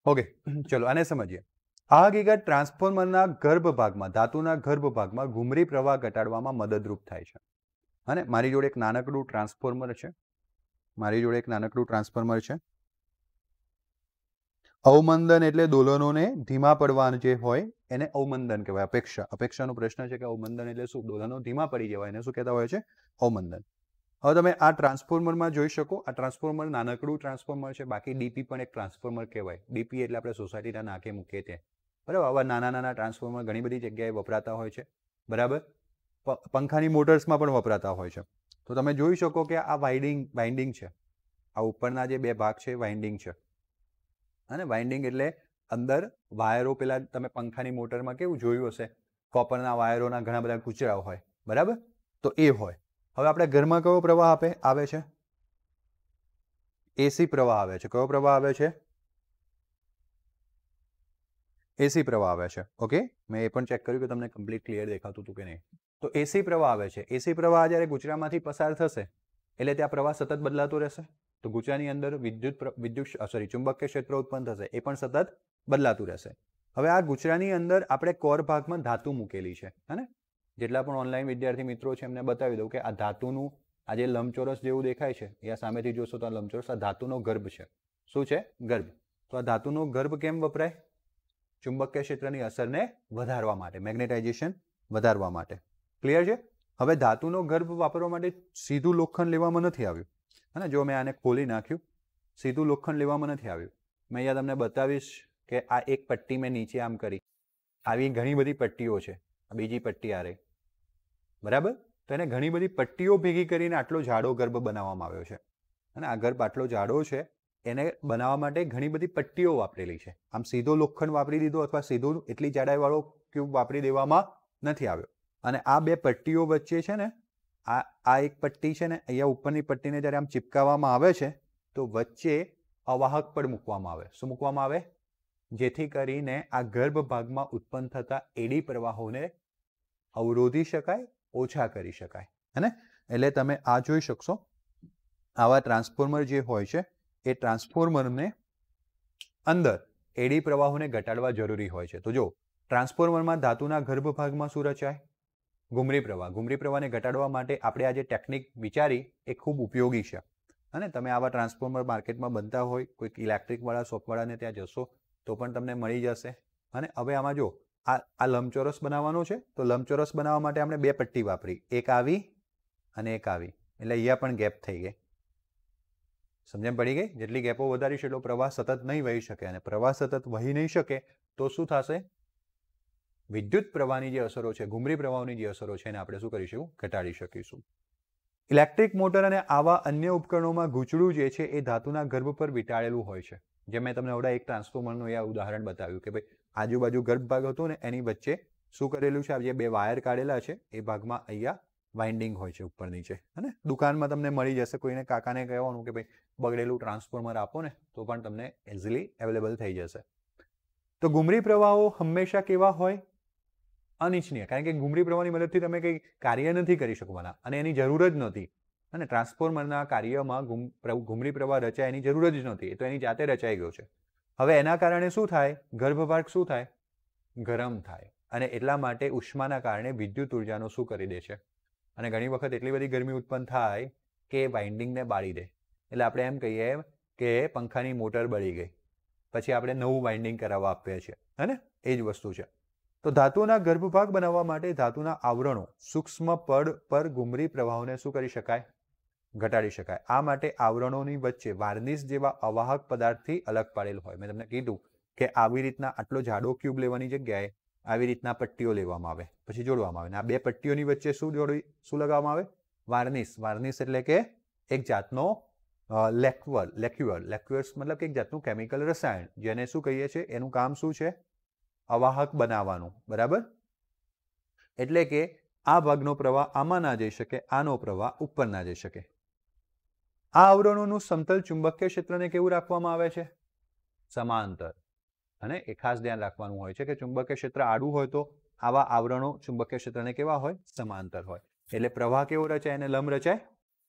ઓકે, ચલો આને સમજીએ. આ હકીકત ટ્રાન્સફોર્મરના ગર્ભભાગમાં, ધાતુના ગર્ભભાગમાં ઘૂમરી પ્રવાહ ઘટાડવામાં મદદરૂપ થાય છે. અને મારી જોડે એક નાનકડું ટ્રાન્સફોર્મર છે. અવમંદન એટલે દોલનોને ધીમા પડવા જે હોય એને અવમંદન કહેવાય. અપેક્ષાનો પ્રશ્ન છે કે અવમંદન એટલે શું? દોલનો ધીમા પડી જવાય એને શું કહેતા હોય છે? અવમંદન. હવે તમે આ ટ્રાન્સફોર્મરમાં જોઈ શકો, આ ટ્રાન્સફોર્મર નાનકડું ટ્રાન્સફોર્મર છે. બાકી ડીપી પણ એક ટ્રાન્સફોર્મર કહેવાય. ડીપી એટલે આપણે સોસાયટીના નાકે મૂકીએ તે, બરાબર. આવા નાના નાના ટ્રાન્સફોર્મર ઘણી બધી જગ્યાએ વપરાતા હોય છે, બરાબર. પંખાની મોટર્સમાં પણ વપરાતા હોય છે. તો તમે જોઈ શકો કે આ વાઇન્ડિંગ છે. આ ઉપરના જે બે ભાગ છે વાઇન્ડિંગ છે. અને વાઇન્ડિંગ એટલે અંદર વાયરો, પેલા તમે પંખાની મોટરમાં કેવું જોયું હશે, કોપરના વાયરોના ઘણા બધા કૂચરાઓ હોય, બરાબર. તો એ હોય. હવે આપણે ઘરમાં કયો પ્રવાહ આવે છે? એસી પ્રવાહ આવે છે. કયો પ્રવાહ આવે છે? એસી પ્રવાહ આવે છે. ઓકે, મેં એ પણ ચેક કર્યું કે તમને કમ્પ્લીટ ક્લિયર દેખાતું હતું કે નહીં. તો એસી પ્રવાહ આવે છે. એસી પ્રવાહ જ્યારે ગુચરામાંથી પસાર થશે એટલે ત્યાં પ્રવાહ સતત બદલાતો રહેશે. તો ગુચરાની અંદર ચુંબકીય ક્ષેત્ર ઉત્પન્ન થશે, એ પણ સતત બદલાતું રહેશે. હવે આ ગુચરાની અંદર આપણે કોર ભાગમાં ધાતુ મૂકેલી છે, હે ને? જેટલા પણ ઓનલાઈન વિદ્યાર્થી મિત્રો છે એમને બતાવી દઉં કે આ ધાતુનું આ જે લંબચોરસ જેવું દેખાય છે, એ સામેથી જોશો તો આ લંબચોરસ આ ધાતુનો ગર્ભ છે. શું છે? ગર્ભ. તો આ ધાતુનો ગર્ભ કેમ વપરાય? ચુંબકીય ક્ષેત્રની અસરને વધારવા માટે, મેગ્નેટાઇઝેશન વધારવા માટે. ક્લિયર છે? હવે ધાતુનો ગર્ભ વાપરવા માટે સીધું લોખંડ લેવામાં નથી આવ્યું. હે ને, જો મેં આને ખોલી નાખ્યું, સીધું લોખંડ લેવામાં નથી આવ્યું. મેં અહીંયા તમને બતાવીશ કે આ એક પટ્ટી મેં નીચે આમ કરી, આવી ઘણી બધી પટ્ટીઓ છે. બીજી પટ્ટી આ રહી, બરાબર? તો એને ઘણી બધી પટ્ટીઓ ભેગી કરીને આટલો જાડો ગર્ભ બનાવવામાં આવ્યો છે. અને આ ગર્ભ આટલો જાડો છે, એને બનાવવા માટે ઘણી બધી પટ્ટીઓ વાપરેલી છે. આમ સીધો લોખંડ વાપરી દીધો અથવા સીધો એટલી જાડાઈવાળો ક્યુબ વાપરી દેવામાં નથી આવ્યો. અને આ બે પટ્ટીઓ વચ્ચે છે ને, આ એક પટ્ટી છે ને, અહીંયા ઉપરની પટ્ટીને જ્યારે આમ ચિપકાવવામાં આવે છે તો વચ્ચે અવાહક પડ મૂકવામાં આવે. શું મૂકવામાં આવે? જેથી કરીને આ ગર્ભ ભાગમાં ઉત્પન્ન થતા એડી પ્રવાહોને અવરોધી શકાય, ઓછા કરી શકાય. હે ને? એટલે તમે આ જોઈ શકશો, આવા ટ્રાન્સફોર્મર જે હોય છે એ ટ્રાન્સફોર્મરને અંદર એડી પ્રવાહોને ઘટાડવા જરૂરી હોય છે. તો જો ટ્રાન્સફોર્મરમાં ધાતુના ગર્ભ ભાગમાં શું રચાય? ઘુમરી પ્રવાહ. ઘુમરી પ્રવાહને ઘટાડવા માટે આપણે આ જે ટેકનિક વિચારી એ ખૂબ ઉપયોગી છે. અને તમે આવા ટ્રાન્સફોર્મર માર્કેટમાં બનતા હોય, કોઈક ઇલેક્ટ્રિકવાળા શોપવાળાને ત્યાં જશો તો પણ તમને મળી જશે. અને હવે આમાં જો આ લંબચોરસ બનાવવાનો છે, તો લંબચોરસ બનાવવા માટે આપણે બે પટ્ટી વાપરી, એક આવી અને એક આવી. એટલે અહીંયા પણ ગેપ થઈ ગઈ. સમજણ પડી ગઈ? જેટલી ગેપો વધારીશ એટલો પ્રવાહ સતત નહીં વહી શકે. અને પ્રવાહ સતત વહી નહીં શકે તો શું થશે? વિદ્યુત પ્રવાહની જે અસરો છે, ઘુમરી પ્રવાહોની જે અસરો છે, એને આપણે શું કરીશું? ઘટાડી શકીશું. ઇલેક્ટ્રિક મોટર અને આવા અન્ય ઉપકરણોમાં ગૂંચળું જે છે એ ધાતુના ગર્ભ પર વીંટાળેલું હોય છે. જેમ મેં તમને હમણાં એક ટ્રાન્સફોર્મરનું એ ઉદાહરણ બતાવ્યું કે ભાઈ આજુબાજુ ગર્ભ ભાગ હતો ને, એની વચ્ચે શું કરેલું છે? આ જે બે વાયર કાઢેલા છે એ ભાગમાં અહીંયા વાઇન્ડિંગ હોય છે ઉપર નીચે. અને દુકાનમાં તમને મળી જશે. કોઈને કાકાને કહેવાનું કે ભાઈ બગડેલું ટ્રાન્સફોર્મર આપો ને, તો પણ તમને ઇઝીલી અવેલેબલ થઈ જશે. તો ઘુમરી પ્રવાહો હંમેશા કેવા હોય? અનિચ્છનીય. કારણ કે ઘુમરી પ્રવાહની મદદથી તમે કંઈ કાર્ય નથી કરી શકવાના અને એની જરૂર જ નહોતી. અને ટ્રાન્સફોર્મરના કાર્યમાં ઘુમરી પ્રવાહ રચાય એની જરૂર જ નહોતી. એ તો એની જાતે રચાઈ ગયો છે. હવે એના કારણે શું થાય? ગર્ભભાગ શું થાય? ગરમ થાય. અને એટલા માટે ઉષ્માના કારણે વિદ્યુત ઉર્જાનો શું કરી દે છે? અને ઘણી વખત એટલી બધી ગરમી ઉત્પન્ન થાય કે વાઇન્ડિંગને બાળી દે. એટલે આપણે એમ કહીએ કે પંખાની મોટર બળી ગઈ, પછી આપણે નવું વાઇન્ડિંગ કરાવવા આપીએ છીએ. હે ને? એ જ વસ્તુ છે. તો ધાતુના ગર્ભભાગ બનાવવા માટે ધાતુના આવરણો, સૂક્ષ્મ પડ પર ઘુમરી પ્રવાહોને શું કરી શકાય? ઘટાડી શકાય. આ માટે આવરણોની વચ્ચે વાર્નિશ જેવા અવાહક પદાર્થથી અલગ પાડેલ હોય. મેં તમને કીધું કે આવી રીતના આટલો જાડો ક્યુબ લેવાની જગ્યાએ આવી રીતના પટ્ટીઓ લેવામાં આવે, પછી જોડવામાં આવે. આ બે પટ્ટીઓની વચ્ચે શું લગાવવામાં આવે? વાર્નિશ. વાર્નિશ એટલે કે એક જાતનો લેક્યુઅર્સ મતલબ કે એક જાતનું કેમિકલ રસાયણ, જેને શું કહીએ છીએ? એનું કામ શું છે? અવાહક બનાવવાનું. બરાબર? એટલે કે આ ભાગનો પ્રવાહ આમાં ના જઈ શકે, આનો પ્રવાહ ઉપર ના જઈ શકે. આ આવરણોનું સમતલ ચુંબકીય ક્ષેત્રને કેવું રાખવામાં આવે છે? સમાંતર. અને એ ખાસ ધ્યાન રાખવાનું હોય છે કે ચુંબકીય ક્ષેત્ર આડું હોય તો આવા આવરણો ચુંબકીય ક્ષેત્રને કેવા હોય? સમાંતર હોય. એટલે પ્રવાહ કેવો રચાય? એને લંબ રચાય.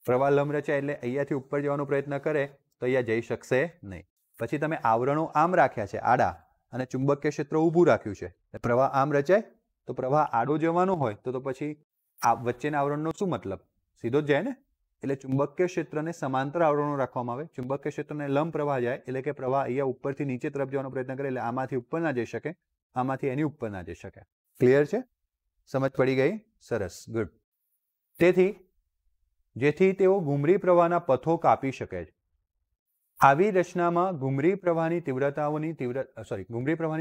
પ્રવાહ લંબ રચાય એટલે અહીંયાથી ઉપર જવાનો પ્રયત્ન કરે તો અહીંયા જઈ શકશે નહીં. પછી તમે આવરણો આમ રાખ્યા છે આડા, અને ચુંબકીય ક્ષેત્ર ઊભું રાખ્યું છે, પ્રવાહ આમ રચાય. તો પ્રવાહ આડો જવાનો હોય તો પછી આ વચ્ચેના આવરણનો શું મતલબ? સીધો જ જાય ને. એટલે ચુંબકીય ક્ષેત્રને સમાંતર આવરણો રાખવામાં આવે. ચુંબકીય ક્ષેત્રને લંબ પ્રવાહ જાય એટલે કે પ્રવાહ અહીંયા ઉપરથી નીચે તરફ જવાનો પ્રયત્ન કરે, એટલે આમાંથી ઉપર ના જઈ શકે, આમાંથી એની ઉપર ના જઈ શકે. ક્લિયર છે? સમજ પડી ગઈ? સરસ, ગુડ. જેથી તેઓ ઘુમરી પ્રવાહના પથો કાપી શકે છે. આવી રચનામાં ઘુમરી પ્રવાહની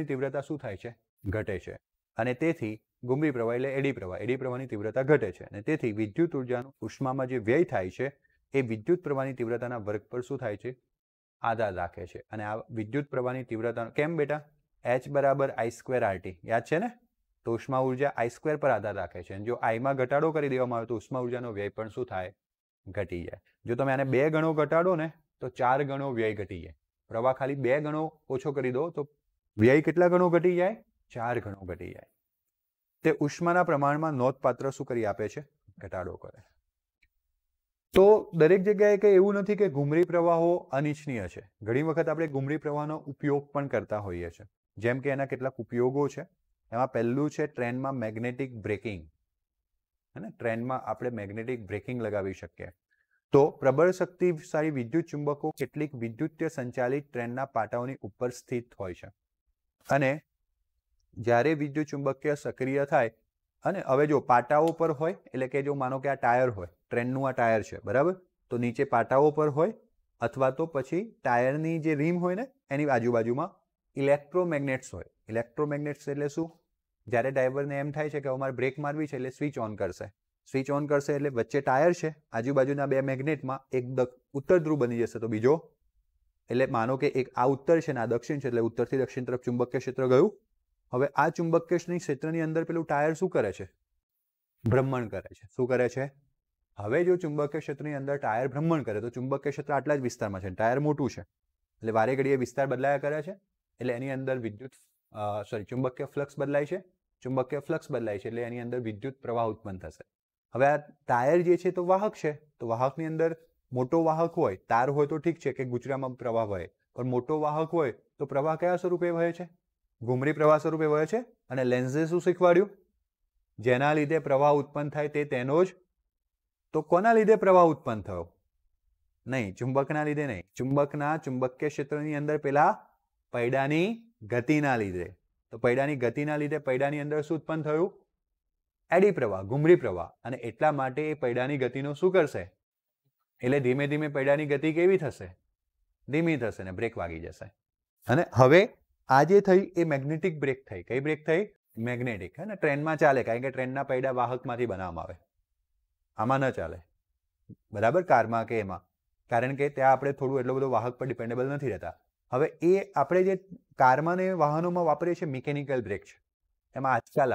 તીવ્રતા શું થાય છે? ઘટે છે. અને તેથી ઘુમરી પ્રવાહ એટલે એડી પ્રવાહની તીવ્રતા ઘટે છે. અને તેથી વિદ્યુત ઉર્જાનો ઉષ્મામાં જે વ્યય થાય છે એ વિદ્યુત પ્રવાહની તીવ્રતાના વર્ગ પર શું થાય છે? આધાર રાખે છે. અને આ વિદ્યુત પ્રવાહની તીવ્રતા કેમ બેટા? H = I²RT. યાદ છે ને? તો ઉષ્મા ઉર્જા I² પર આધાર રાખે છે. અને જો આઈમાં ઘટાડો કરી દેવામાં આવે તો ઉષ્મા ઉર્જાનો વ્યય પણ શું થાય? ઘટી જાય. જો તમે આને 2 ગણો ઘટાડો ને તો 4 ગણો વ્યય ઘટી જાય. પ્રવાહ ખાલી 2 ગણો ઓછો કરી દો તો વ્યય કેટલા ગણો ઘટી જાય? 4 ગણો ઘટી જાય. તે ઉષ્માના પ્રમાણમાં નોંધપાત્ર શું કરી આપે છે? ઘટાડો કરે. તો દરેક જગ્યાએ કંઈ એવું નથી કે ઘુમરી પ્રવાહો અનિચ્છનીય છે. ઘણી વખત આપણે ઘુમરી પ્રવાહનો ઉપયોગ પણ કરતા હોઈએ છીએ. જેમ કે એના કેટલાક ઉપયોગો છે. એમાં પહેલું છે ટ્રેનમાં મેગ્નેટિક બ્રેકિંગ. હે ને? ટ્રેનમાં આપણે મેગ્નેટિક બ્રેકિંગ લગાવી શકીએ. તો પ્રબળ શક્તિશાળી વિદ્યુત ચુંબકો કેટલીક વિદ્યુતીય સંચાલિત ટ્રેનના પાટાઓની ઉપર સ્થિત હોય છે અને જ્યારે વિદ્યુત ચુંબકીય સક્રિય થાય અને હવે જો પાટાઓ પર હોય એટલે કે જો માનો કે આ ટાયર હોય, ટ્રેનનું આ ટાયર છે બરાબર, તો નીચે પાટાઓ પર હોય અથવા તો પછી ટાયરની જે રીમ હોય ને એની આજુબાજુમાં ઇલેક્ટ્રોમેગ્નેટ્સ હોય. ઇલેક્ટ્રોમેગ્નેટ્સ એટલે શું? જ્યારે ડ્રાઈવરને એમ થાય છે કે અમારે બ્રેક મારવી છે એટલે સ્વિચ ઓન કરશે. સ્વિચ ઓન કરશે એટલે વચ્ચે ટાયર છે, આજુબાજુના બે મેગ્નેટમાં એક ઉત્તર ધ્રુવ બની જશે તો બીજો, એટલે માનો કે એક આ ઉત્તર છે ને આ દક્ષિણ છે એટલે ઉત્તરથી દક્ષિણ તરફ ચુંબકીય ક્ષેત્ર ગયું. હવે આ ચુંબકીય ક્ષેત્રની અંદર પેલું ટાયર શું કરે છે? ભ્રમણ કરે છે. શું કરે છે? હવે જો ચુંબકીય ક્ષેત્રની અંદર ટાયર ભ્રમણ કરે તો ચુંબકીય ક્ષેત્ર આટલા જ વિસ્તારમાં છે, ટાયર મોટું છે એટલે વારે ઘડીએ વિસ્તાર બદલાયા કરે છે એટલે એની અંદર ચુંબકીય ફ્લક્સ બદલાય છે. ચુંબકીય ફ્લક્સ બદલાય છે એટલે એની અંદર વિદ્યુત પ્રવાહ ઉત્પન્ન થશે. હવે આ ટાયર જે છે તો વાહક છે, તો વાહકની અંદર મોટો વાહક હોય, તાર હોય તો ઠીક છે કે ગુચરામાં પ્રવાહ વહે, પણ મોટો વાહક હોય તો પ્રવાહ કયા સ્વરૂપે વહે છે? ઘૂમરી પ્રવાહ સ્વરૂપે વહે છે. અને લેન્ઝે શું શીખવાડ્યું? જેના લીધે પ્રવાહ ઉત્પન્ન થાય તે તેનો જ. તો કોના લીધે પ્રવાહ ઉત્પન્ન થયો? નહીં, ચુંબકના લીધે નહીં. ચુંબકના ચુંબકીય ક્ષેત્રની અંદર પેલા પૈડાની ગતિના લીધે. તો પૈડાની ગતિના લીધે પૈડાની અંદર શું ઉત્પન્ન થયું? એડી પ્રવાહ, ઘૂમરી પ્રવાહ. અને એટલા માટે એ પૈડાની ગતિનો શું કરશે? એટલે ધીમે ધીમે પૈડાની ગતિ કેવી થશે? ધીમી થશે ને બ્રેક વાગી જશે. અને હવે આ જે થઈ એ મેગ્નેટિક બ્રેક થઈ. કઈ બ્રેક થઈ? મેગ્નેટિક. હે ને, ટ્રેનમાં ચાલે કારણ કે ટ્રેનના પૈડા વાહકમાંથી બનાવવામાં આવે. આમાં ન ચાલે બરાબર, કારમાં કે એમાં, કારણ કે ત્યાં આપણે થોડું એટલો બધો વાહક પર ડિપેન્ડેબલ નથી રહેતા. હવે એ આપણે જે કારમાં ને વાહનોમાં વાપરીએ છીએ મિકેનિકલ બ્રેક છે, એમાં આંચકા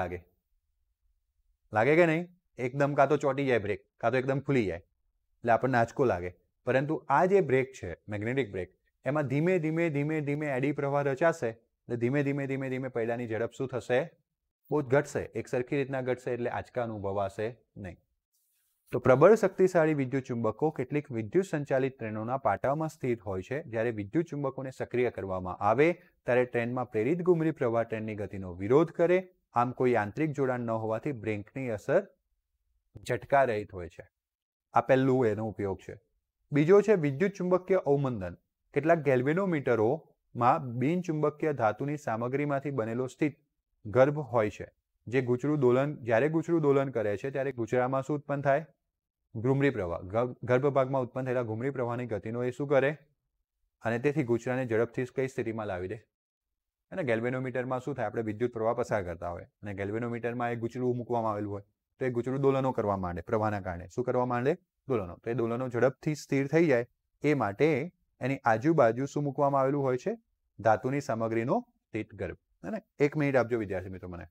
લાગે કે નહીં? એકદમ કાં તો ચોંટી જાય બ્રેક, કાં તો એકદમ ખુલી જાય એટલે આપણને આંચકો લાગે. પરંતુ આ જે બ્રેક છે મેગ્નેટિક બ્રેક, એમાં ધીમે ધીમે ધીમે ધીમે એડી પ્રવાહ રચાશે એટલે ધીમે ધીમે ધીમે ધીમે પૈડાની ઝડપ શું થશે? બહુ જ ઘટશે. એક સરખી રીતના ઘટશે એટલે આંચકા અનુભવાશે નહીં. તો પ્રબળ શક્તિશાળી વિદ્યુત ચુંબકો કેટલીક વિદ્યુત સંચાલિત ટ્રેનોના પાટામાં સ્થિત હોય છે. જ્યારે વિદ્યુત ચુંબકોને સક્રિય કરવામાં આવે ત્યારે ટ્રેનમાં પ્રેરિત ઘૂમરી પ્રવાહ ટ્રેનની ગતિનો વિરોધ કરે. આમ કોઈ યાંત્રિક જોડાણ ન હોવાથી બ્રેકની અસર ઝટકા રહિત હોય છે. આ પહેલું એનો ઉપયોગ છે. બીજો છે વિદ્યુત ચુંબકીય અવમંદન. કેટલાક ગેલ્વેનોમીટરોમાં બિનચુંબકીય ધાતુની સામગ્રીમાંથી બનેલો સ્થિત ગર્ભ હોય છે, જે જ્યારે ગુચરું દોલન કરે છે ત્યારે ગુચરામાં શું ઉત્પન્ન થાય? ઘૂમરી પ્રવાહ. ગર્ભ ભાગમાં ઉત્પન્ન થયેલા ઘૂમરી પ્રવાહની ગતિનો એ શું કરે? અને તેથી ગુચરાને ઝડપથી કઈ સ્થિતિમાં લાવી દે? અને ગેલ્વેનોમીટરમાં શું થાય? આપણે વિદ્યુત પ્રવાહ પસાર કરતા હોય અને ગેલ્વેનોમીટરમાં એક ગુચરું મૂકવામાં આવેલું હોય તો એ ગુચરું દોલનો કરવા માંડે પ્રવાહના કારણે. શું કરવા માંડે? દોલનો. તો એ દોલનો ઝડપથી સ્થિર થઈ જાય એ માટે એની આજુબાજુ શું મૂકવામાં આવેલું હોય છે? ધાતુની સામગ્રીનો સ્થિત ગર્ભ. અને 1 મિનિટ આપજો વિદ્યાર્થી મિત્રો મને.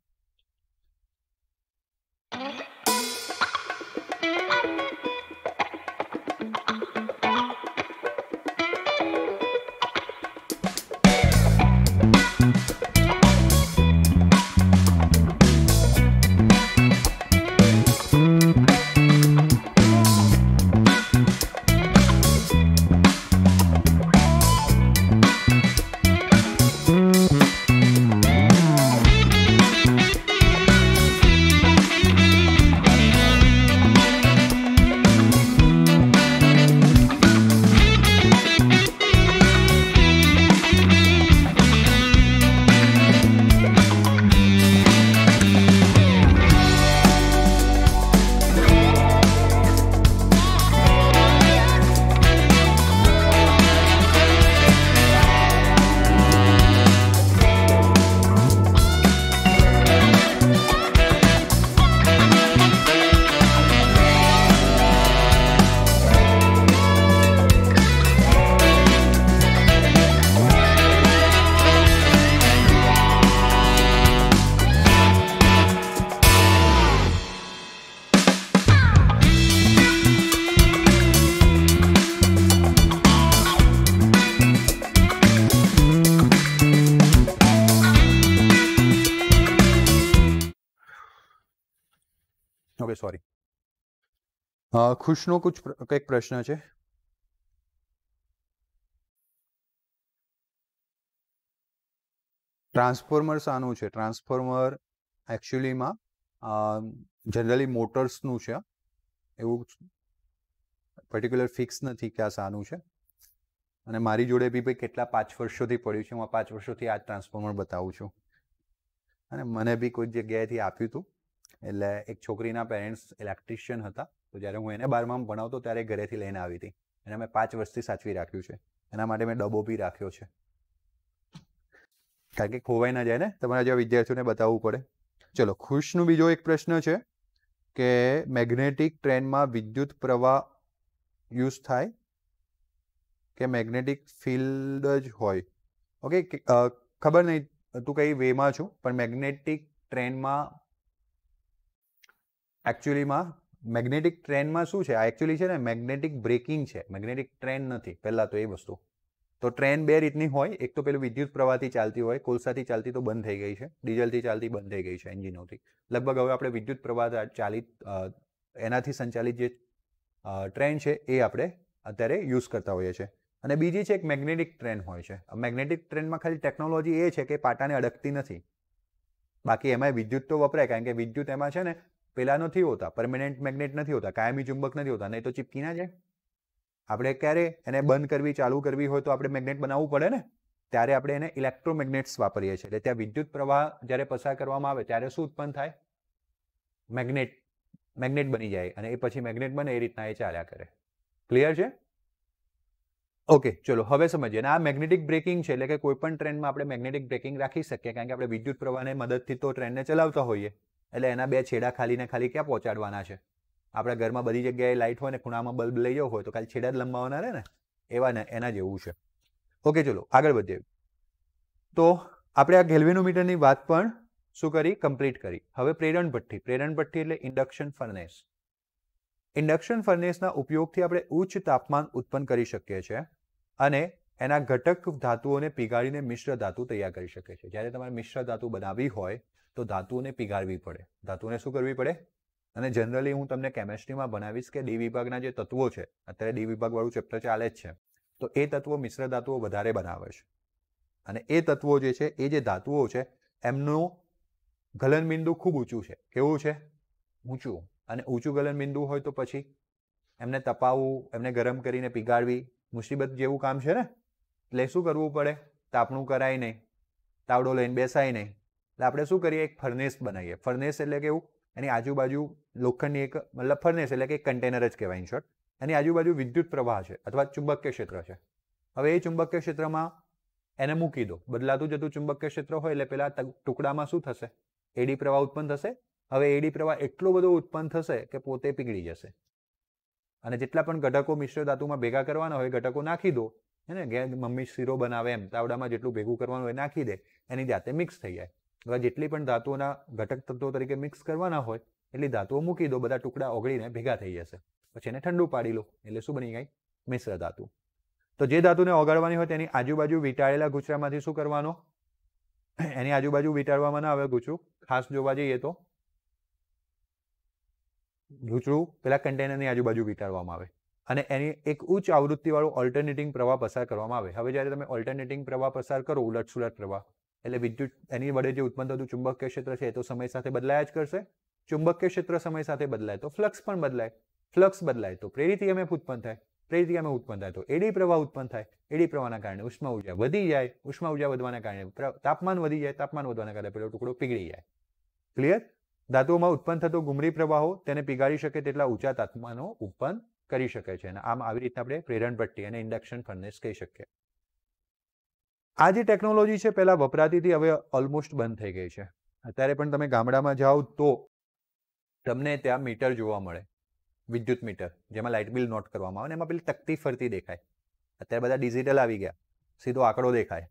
Okay, sorry. ખુશનો કંઈક પ્રશ્ન છે. ટ્રાન્સફોર્મર શાનું છે? ટ્રાન્સફોર્મર એકચ્યુઅલીમાં જનરલી મોટર્સનું છે એવું પર્ટિક્યુલર ફિક્સ નથી કે આ શાનું છે. અને મારી જોડે બી ભાઈ કેટલા 5 વર્ષોથી પડ્યું છે. હું 5 વર્ષોથી આ ટ્રાન્સફોર્મર બતાવું છું. અને મને બી કોઈ જગ્યાએથી આપ્યું હતું. એટલે એક છોકરીના પેરેન્ટ્સ ઇલેક્ટ્રિશિયન હતા. તો જ્યારે હું એને 12માં ભણાવતો ત્યારે ઘરેથી લઈને આવી હતી. અને મેં 5 વર્ષથી સાચવી રાખ્યું છે. એના માટે મેં ડબ્બો બી રાખ્યો છે. કારણ કે ખોવાઈ ના જાય ને, તમારા જેવા વિદ્યાર્થીઓને બતાવવું પડે. ચલો, ખુશનો બીજો એક પ્રશ્ન છે કે મેગ્નેટિક ટ્રેનમાં વિદ્યુત પ્રવાહ યુઝ થાય કે મેગ્નેટિક ફિલ્ડ જ હોય? ઓકે, ખબર નહીં તું કઈ વેમાં છું, પણ મેગ્નેટિક ટ્રેનમાં એકચ્યુઅલીમાં મેગ્નેટિક ટ્રેનમાં શું છે? આ એકચ્યુઅલી છે ને મેગ્નેટિક બ્રેકિંગ છે, મેગ્નેટિક ટ્રેન નથી. પહેલાં તો એ વસ્તુ. તો ટ્રેન બે રીતની હોય. એક તો પેલું વિદ્યુત પ્રવાહથી ચાલતી હોય, કોલસાથી ચાલતી તો બંધ થઈ ગઈ છે, ડીઝલથી ચાલતી બંધ થઈ ગઈ છે એન્જિનોથી. લગભગ હવે આપણે વિદ્યુત પ્રવાહ એનાથી સંચાલિત જે ટ્રેન છે એ આપણે અત્યારે યુઝ કરતા હોઈએ છીએ. અને બીજી છે એક મેગ્નેટિક ટ્રેન હોય છે. મેગ્નેટિક ટ્રેનમાં ખાલી ટેકનોલોજી એ છે કે પાટાને અડકતી નથી. બાકી એમાં વિદ્યુત તો વપરાય, કારણ કે વિદ્યુત એમાં છે ને પેલા નથી હોતા, પરમેનન્ટ મેગ્નેટ નથી હોતા, કાયમી ચુંબક નથી હોતા, નહીં તો ચીપકી ના જાય. આપણે ક્યારે એને બંધ કરવી ચાલુ કરવી હોય તો આપણે મેગ્નેટ બનાવવું પડે ને, ત્યારે આપણે એને ઇલેક્ટ્રોમેગ્નેટ્સ વાપરીએ છીએ. એટલે ત્યાં વિદ્યુત પ્રવાહ જ્યારે પસાર કરવામાં આવે ત્યારે શું ઉત્પન્ન થાય? મેગ્નેટ બની જાય. અને એ પછી મેગ્નેટ બને એ રીતના એ ચાલ્યા કરે. ક્લિયર છે? ઓકે, ચલો હવે સમજીએ. અને આ મેગ્નેટિક બ્રેકિંગ છે, એટલે કે કોઈ પણ ટ્રેનમાં આપણે મેગ્નેટિક બ્રેકિંગ રાખી શકીએ, કારણ કે આપણે વિદ્યુત પ્રવાહની મદદથી તો ટ્રેનને ચલાવતા હોઈએ. એટલે એના બે છેડા ખાલી ને ખાલી ક્યાં પહોંચાડવાના છે? આપણા ઘરમાં બધી જગ્યાએ લાઇટ હોય ને ખૂણામાં બલ્બ લઈ જવો હોય તો ખાલી છેડા જ લંબાવવાના રહે ને, એવા ને એના જેવું છે. ઓકે, ચલો આગળ વધીએ. તો આપણે આ ગેલ્વેનોમીટરની વાત પણ શું કરી? કમ્પ્લીટ કરી. હવે પ્રેરણ ભઠ્ઠી. પ્રેરણ ભઠ્ઠી એટલે ઇન્ડક્શન ફર્નેસ. ઇન્ડક્શન ફર્નેસના ઉપયોગથી આપણે ઉચ્ચ તાપમાન ઉત્પન્ન કરી શકીએ છીએ અને એના ઘટક ધાતુઓને પીગાળીને મિશ્ર ધાતુ તૈયાર કરી શકીએ છીએ. જ્યારે તમારે મિશ્ર ધાતુ બનાવવી હોય તો ધાતુઓને પીગાળવી પડે. ધાતુને શું કરવી પડે? અને જનરલી હું તમને કેમેસ્ટ્રીમાં ભણાવીશ કે ડી વિભાગના જે તત્વો છે, અત્યારે ડી વિભાગવાળું ચેપ્ટર ચાલે જ છે, તો એ તત્વો મિશ્ર ધાતુઓ વધારે બનાવે છે. અને એ તત્વો જે છે, એ જે ધાતુઓ છે, એમનું ગલનબિંદુ ખૂબ ઊંચું છે. કેવું છે? ઊંચું. અને ઊંચું ગલનબિંદુ હોય તો પછી એમને તપાવવું, એમને ગરમ કરીને પીગાળવી મુસીબત જેવું કામ છે ને. એટલે શું કરવું પડે? તાપણું કરાય નહીં, તાવડો લઈને બેસાય નહીં. એટલે આપણે શું કરીએ? એક ફર્નેસ બનાવીએ. ફર્નેસ એટલે કેવું? એની આજુબાજુ લોખંડની એક મતલબ ફર્નેસ એટલે કે કન્ટેનર જ કહેવાય ઇન શોર્ટ. એની આજુબાજુ વિદ્યુત પ્રવાહ છે અથવા ચુંબકીય ક્ષેત્ર છે. હવે એ ચુંબકીય ક્ષેત્રમાં એને મૂકી દો. બદલાતું જતું ચુંબકીય ક્ષેત્ર હોય એટલે પેલા ટુકડામાં શું થશે? એડી પ્રવાહ ઉત્પન્ન થશે. હવે એડી પ્રવાહ એટલો બધો ઉત્પન્ન થશે કે પોતે પીગળી જશે. અને જેટલા પણ ઘટકો મિશ્ર ધાતુમાં ભેગા કરવાના હોય ઘટકો નાખી દો. હે ને, મમ્મી શીરો બનાવે એમ તાવડામાં જેટલું ભેગું કરવાનું હોય નાખી દે, એની જાતે મિક્સ થઈ જાય. હવે જેટલી પણ ધાતુઓના ઘટક તત્વો તરીકે મિક્સ કરવાના હોય એટલી ધાતુઓ મૂકી દો, બધા ટુકડા ઓગળીને ભેગા થઈ જશે. પછી એને ઠંડુ પાડી લો એટલે શું બની ગઈ? મિશ્ર ધાતુ. તો જે ધાતુને ઓગાળવાની હોય તેની આજુબાજુ વીંટાળેલા ગુચરામાંથી શું કરવાનો? એની આજુબાજુ વીંટાળવામાં ના આવે ગુચરું. ખાસ જોવા જઈએ તો ગુચરું પેલા કન્ટેનરની આજુબાજુ વીંટાળવામાં આવે અને એની એક ઉચ્ચ આવૃત્તિવાળો ઓલ્ટરનેટિંગ પ્રવાહ પસાર કરવામાં આવે. હવે જ્યારે તમે ઓલ્ટરનેટિંગ પ્રવાહ પસાર કરો, ઉલટ-સુલટ પ્રવાહ, એટલે વિદ્યુત એની વડે જે ઉત્પન્ન થતું ચુંબકીય ક્ષેત્ર છે એ તો સમય સાથે બદલાયા જ કરશે. ચુંબકીય ક્ષેત્ર સમય સાથે બદલાય તો ફ્લક્સ પણ બદલાય. ફ્લક્સ બદલાય તો પ્રેરિત EMF ઉત્પન્ન થાય. પ્રેરિત EMF ઉત્પન્ન થાય તો એડી પ્રવાહ ઉત્પન્ન થાય. એડી પ્રવાહના કારણે ઉષ્મા ઉર્જા વધી જાય. ઉષ્મા ઉર્જા વધવાના કારણે તાપમાન વધી જાય. તાપમાન વધવાના કારણે પેલો ટુકડો પીગળી જાય. ક્લિયર? ધાતુઓમાં ઉત્પન્ન થતો ઘુમરી પ્રવાહો તેને પીગાળી શકે તેટલા ઊંચા તાપમાનો ઉત્પન્ન કરી શકે છે. અને આમ આવી રીતે આપણે પ્રેરણ ભઠ્ઠી અને ઇન્ડક્શન ફર્નેસ કહી શકીએ. આ જે ટેકનોલોજી છે પહેલા વપરાતી હતી, હવે ઓલમોસ્ટ બંધ થઈ ગઈ છે. અત્યારે પણ તમે ગામડામાં જાઓ તો તમને ત્યાં મીટર જોવા મળે, વિદ્યુત મીટર, જેમાં લાઇટ બિલ નોટ કરવામાં આવે ને એમાં પેલી તકતી ફરતી દેખાય. અત્યારે બધા ડિજિટલ આવી ગયા, સીધો આંકડો દેખાય.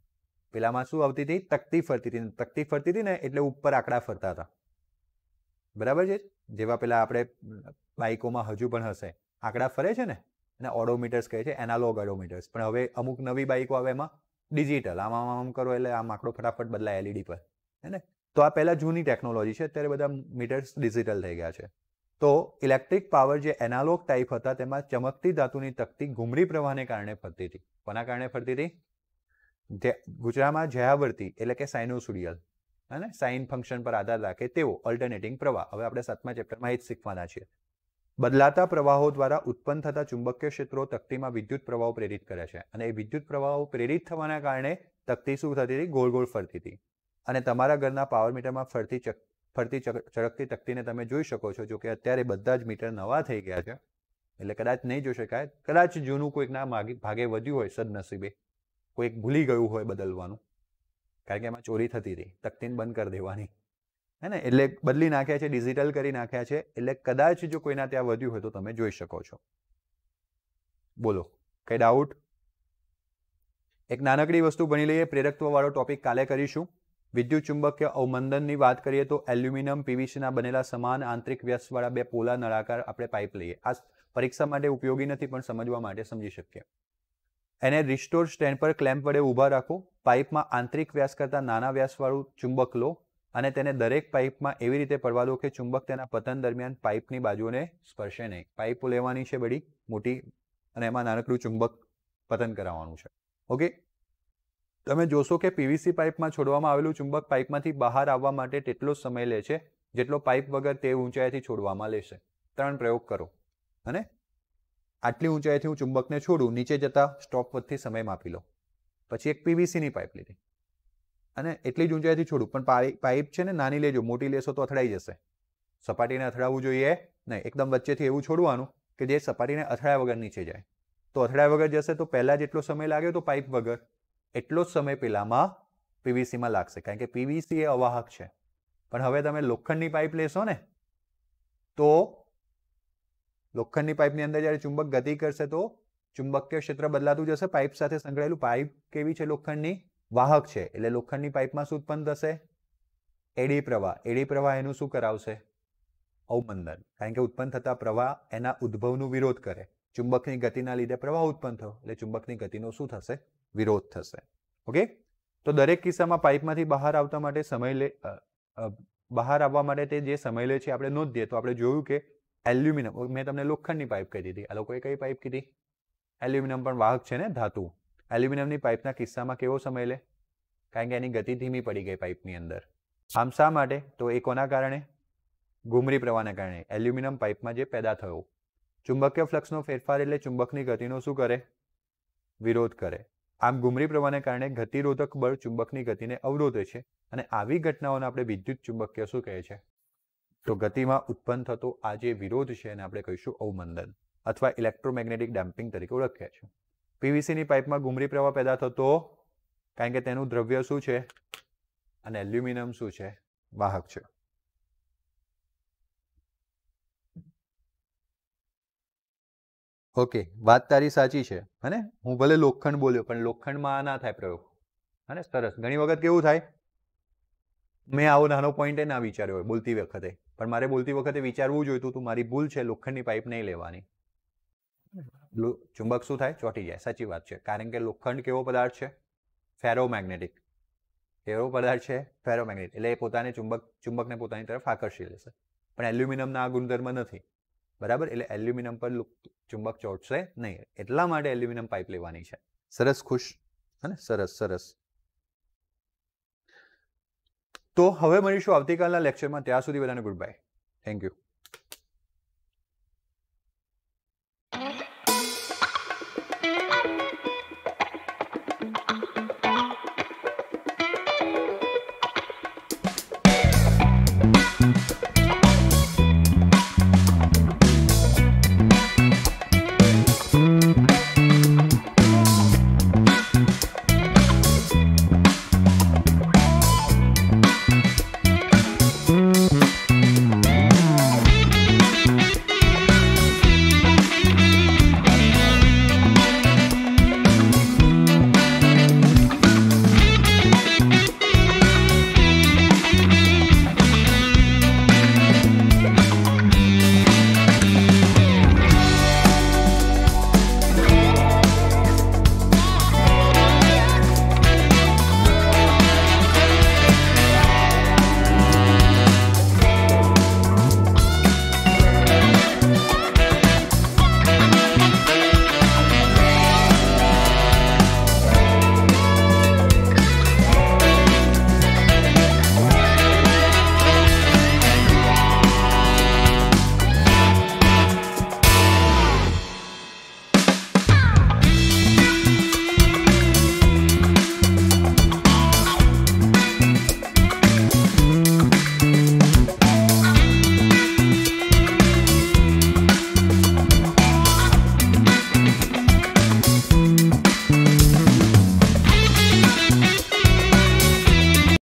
પેલામાં શું આવતી હતી? તકતી ફરતી હતી. તકતી ફરતી હતી ને એટલે ઉપર આંકડા ફરતા હતા. બરાબર છે? જેવા પેલા આપણે બાઇકોમાં હજુ પણ હશે આંકડા ફરે છે ને, એને ઓડોમીટર્સ કહે છે, એનાલોગ ઓડોમીટર્સ. પણ હવે અમુક નવી બાઇકો આવે એમાં ડિજિટલ, આમ કરો એટલે આમ આંકડો ફટાફટ બદલાય LED પર, હે ને. તો આ પહેલા જૂની ટેકનોલોજી છે, અત્યારે બધા મીટર્સ ડિજિટલ થઈ ગયા છે. તો ઇલેક્ટ્રિક પાવર જે એનાલોગ ટાઈપ હતા તેમાં ચમકતી ધાતુની તકતી ઘુમરી પ્રવાહને કારણે ફરતી હતી. કોના કારણે ફરતી હતી? ગુજરાતમાં જ્યાવર્તી એટલે કે સાઇનોસોડિયલ, અને સાઇન ફંક્શન પર આધાર રાખે તેવો ઓલ્ટરનેટિંગ પ્રવાહ. હવે આપણે 7મા ચેપ્ટરમાં એ જ શીખવાના છીએ. બદલાતા પ્રવાહો દ્વારા ઉત્પન્ન થતા ચુંબકીય ક્ષેત્રો તકતીમાં વિદ્યુત પ્રવાહો પ્રેરિત કરે છે અને એ વિદ્યુત પ્રવાહો પ્રેરિત થવાના કારણે તકતી શું થતી હતી? ગોળ ગોળ ફરતી હતી. અને તમારા ઘરના પાવર મીટરમાં ફરતી ચળકતી તકતીને તમે જોઈ શકો છો. જો કે અત્યારે બધા જ મીટર નવા થઈ ગયા છે એટલે કદાચ નહીં જોઈ શકાય. કદાચ જૂનું કોઈકના ભાગે વધ્યું હોય, સદનસીબે કોઈક ભૂલી ગયું હોય બદલવાનું, કારણ કે એમાં ચોરી થતી હતી, તકતીને બંધ કરી દેવાની, હે ને? એટલે બદલી નાખ્યા છે, ડિજિટલ કરી નાખ્યા છે. એટલે કદાચ જો કોઈના ત્યાં વધ્યું હોય તો તમે જોઈ શકો છો. બોલો, કઈ ડાઉટ? એક નાનકડી વસ્તુ ભણી લઈએ. પ્રેરકત્વ વાળો ટોપિક કાલે કરીશું. વિદ્યુત ચુંબકીય અવમંદનની વાત કરીએ તો એલ્યુમિનિયમ પીવીસીના બનેલા સમાન આંતરિક વ્યાસવાળા બે પોલા નળાકાર આપણે પાઇપ લઈએ. આ પરીક્ષા માટે ઉપયોગી નથી પણ સમજવા માટે સમજી શકીએ. એને રિસ્ટોર સ્ટેન્ડ પર ક્લેમ્પ વડે ઊભા રાખો. પાઇપમાં આંતરિક વ્યાસ કરતાં નાના વ્યાસવાળું ચુંબક લો અને તેને દરેક પાઇપમાં એવી રીતે પડવા દો કે ચુંબક તેના પતન દરમિયાન પાઇપની બાજુને સ્પર્શે નહીં. પાઇપ લેવાની છે બડી મોટી અને એમાં નાનકડું ચુંબક પતન કરાવવાનું છે. ઓકે, તમે જોશો કે પીવીસી પાઇપમાં છોડવામાં આવેલું ચુંબક પાઇપમાંથી બહાર આવવા માટે તેટલો સમય લે છે જેટલો પાઇપ વગર તે ઊંચાઈથી છોડવામાં લેશે. 3 પ્રયોગ કરો અને આટલી ઊંચાઈથી હું ચુંબકને છોડું, નીચે જતા સ્ટોપ વચ્ચે સમય માપી લો. પછી એક પીવીસીની પાઇપ લીધી અને એટલી જ ઊંચાઈથી છોડું, પણ પાઇપ છે ને નાની લેજો, મોટી લેશો તો અથડાઈ જશે. સપાટીને અથડાવવું જોઈએ નહીં. એકદમ વચ્ચેથી એવું છોડવાનું કે જે સપાટીને અથડાયા વગર નીચે જાય. તો અથડાયા વગર જશે તો પહેલા જેટલો સમય લાગ્યો તો પાઇપ વગર, એટલો જ સમય પેલામાં પીવીસીમાં લાગશે, કારણ કે પીવીસી એ અવાહક છે. પણ હવે તમે લોખંડની પાઇપ લેશો ને તો લોખંડની પાઇપની અંદર જ્યારે ચુંબક ગતિ કરશે તો ચુંબકીય ક્ષેત્ર બદલાતું જશે. પાઇપ સાથે સંકળાયેલું. પાઇપ કેવી છે? લોખંડની, વાહક છે. એટલે લોખંડની પાઇપમાં શું ઉત્પન્ન થશે? એડી પ્રવાહ. એડી પ્રવાહ એનું શું કરાવશે? અવમંદન. કારણ કે ઉત્પન્ન થતા પ્રવાહ એના ઉદ્ભવનું વિરોધ કરે. ચુંબકની ગતિના લીધે પ્રવાહ ઉત્પન્ન થયો એટલે ચુંબકની ગતિનો શું થશે? વિરોધ થશે. ઓકે, તો દરેક કિસ્સામાં પાઇપમાંથી બહાર આવવા માટે તે જે સમય લે છે આપણે નોંધીએ તો આપણે જોયું કે એલ્યુમિનિયમ, મેં તમને લોખંડની પાઇપ કહી દીધી, આ લોકોએ કઈ પાઇપ કીધી? એલ્યુમિનિયમ પણ વાહક છે ને, ધાતુ. એલ્યુમિનિયમની પાઇપના કિસ્સામાં કેવો સમય લે? કારણ કે એની ગતિ ધીમી પડી ગઈ પાઇપની અંદર. આમ શા માટે? તો એ કોના કારણે? ઘૂમરી પ્રવાહને કારણે. એલ્યુમિનિયમ પાઇપમાં જે પેદા થયો. ચુંબકીય ફ્લક્સનો ફેરફાર એટલે ચુંબકની ગતિનો શું કરે? વિરોધ કરે. આમ ઘૂમરી પ્રવાહને કારણે ગતિરોધક બળ ચુંબકની ગતિને અવરોધે છે અને આવી ઘટનાઓને આપણે વિદ્યુત ચુંબકીય શું કહે છે? તો ગતિમાં ઉત્પન્ન થતો આ જે વિરોધ છે એને આપણે કહીશું અવમંદન અથવા ઇલેક્ટ્રોમેગ્નેટિક ડેમ્પિંગ તરીકે ઓળખીએ છીએ. પીવીસીની પાઇપમાં ઘૂમરી પ્રવાહ પેદા થતો કારણ કે તેનું દ્રવ્ય શું છે? અને એલ્યુમિનિયમ શું છે? વાહક છે. ઓકે, વાત તારી સાચી છે. હને, હું ભલે લોખંડ બોલ્યો પણ લોખંડમાં ના થાય પ્રયોગ. હને, સરસ. ઘણી વખત કેવું થાય, મેં આવો નાનો પોઈન્ટ ના વિચાર્યો હોય બોલતી વખતે, પણ મારે બોલતી વખતે વિચારવું જોઈતું હતું મારી ભૂલ છે, લોખંડની પાઇપ નહીં લેવાની. ચુંબક શું થાય? ચોંટી જાય. સાચી વાત છે. કારણ કે લોખંડ કેવો પદાર્થ છે? ફેરોમેગ્નેટિક. કેવો પદાર્થ છે? ફેરોમેગ્નેટિક. એટલે એ પોતાને ચુંબકને પોતાની તરફ આકર્ષી લેશે. પણ એલ્યુમિનિયમના આ ગુણધર્મ નથી. બરાબર? એટલે એલ્યુમિનિયમ પર ચુંબક ચોંટશે નહીં. એટલા માટે એલ્યુમિનિયમ પાઇપ લેવાની છે. સરસ, ખુશ. હને, સરસ સરસ. તો હવે મળીશું આવતીકાલના લેક્ચરમાં. ત્યાં સુધી બધાને ગુડ બાય. Thank you.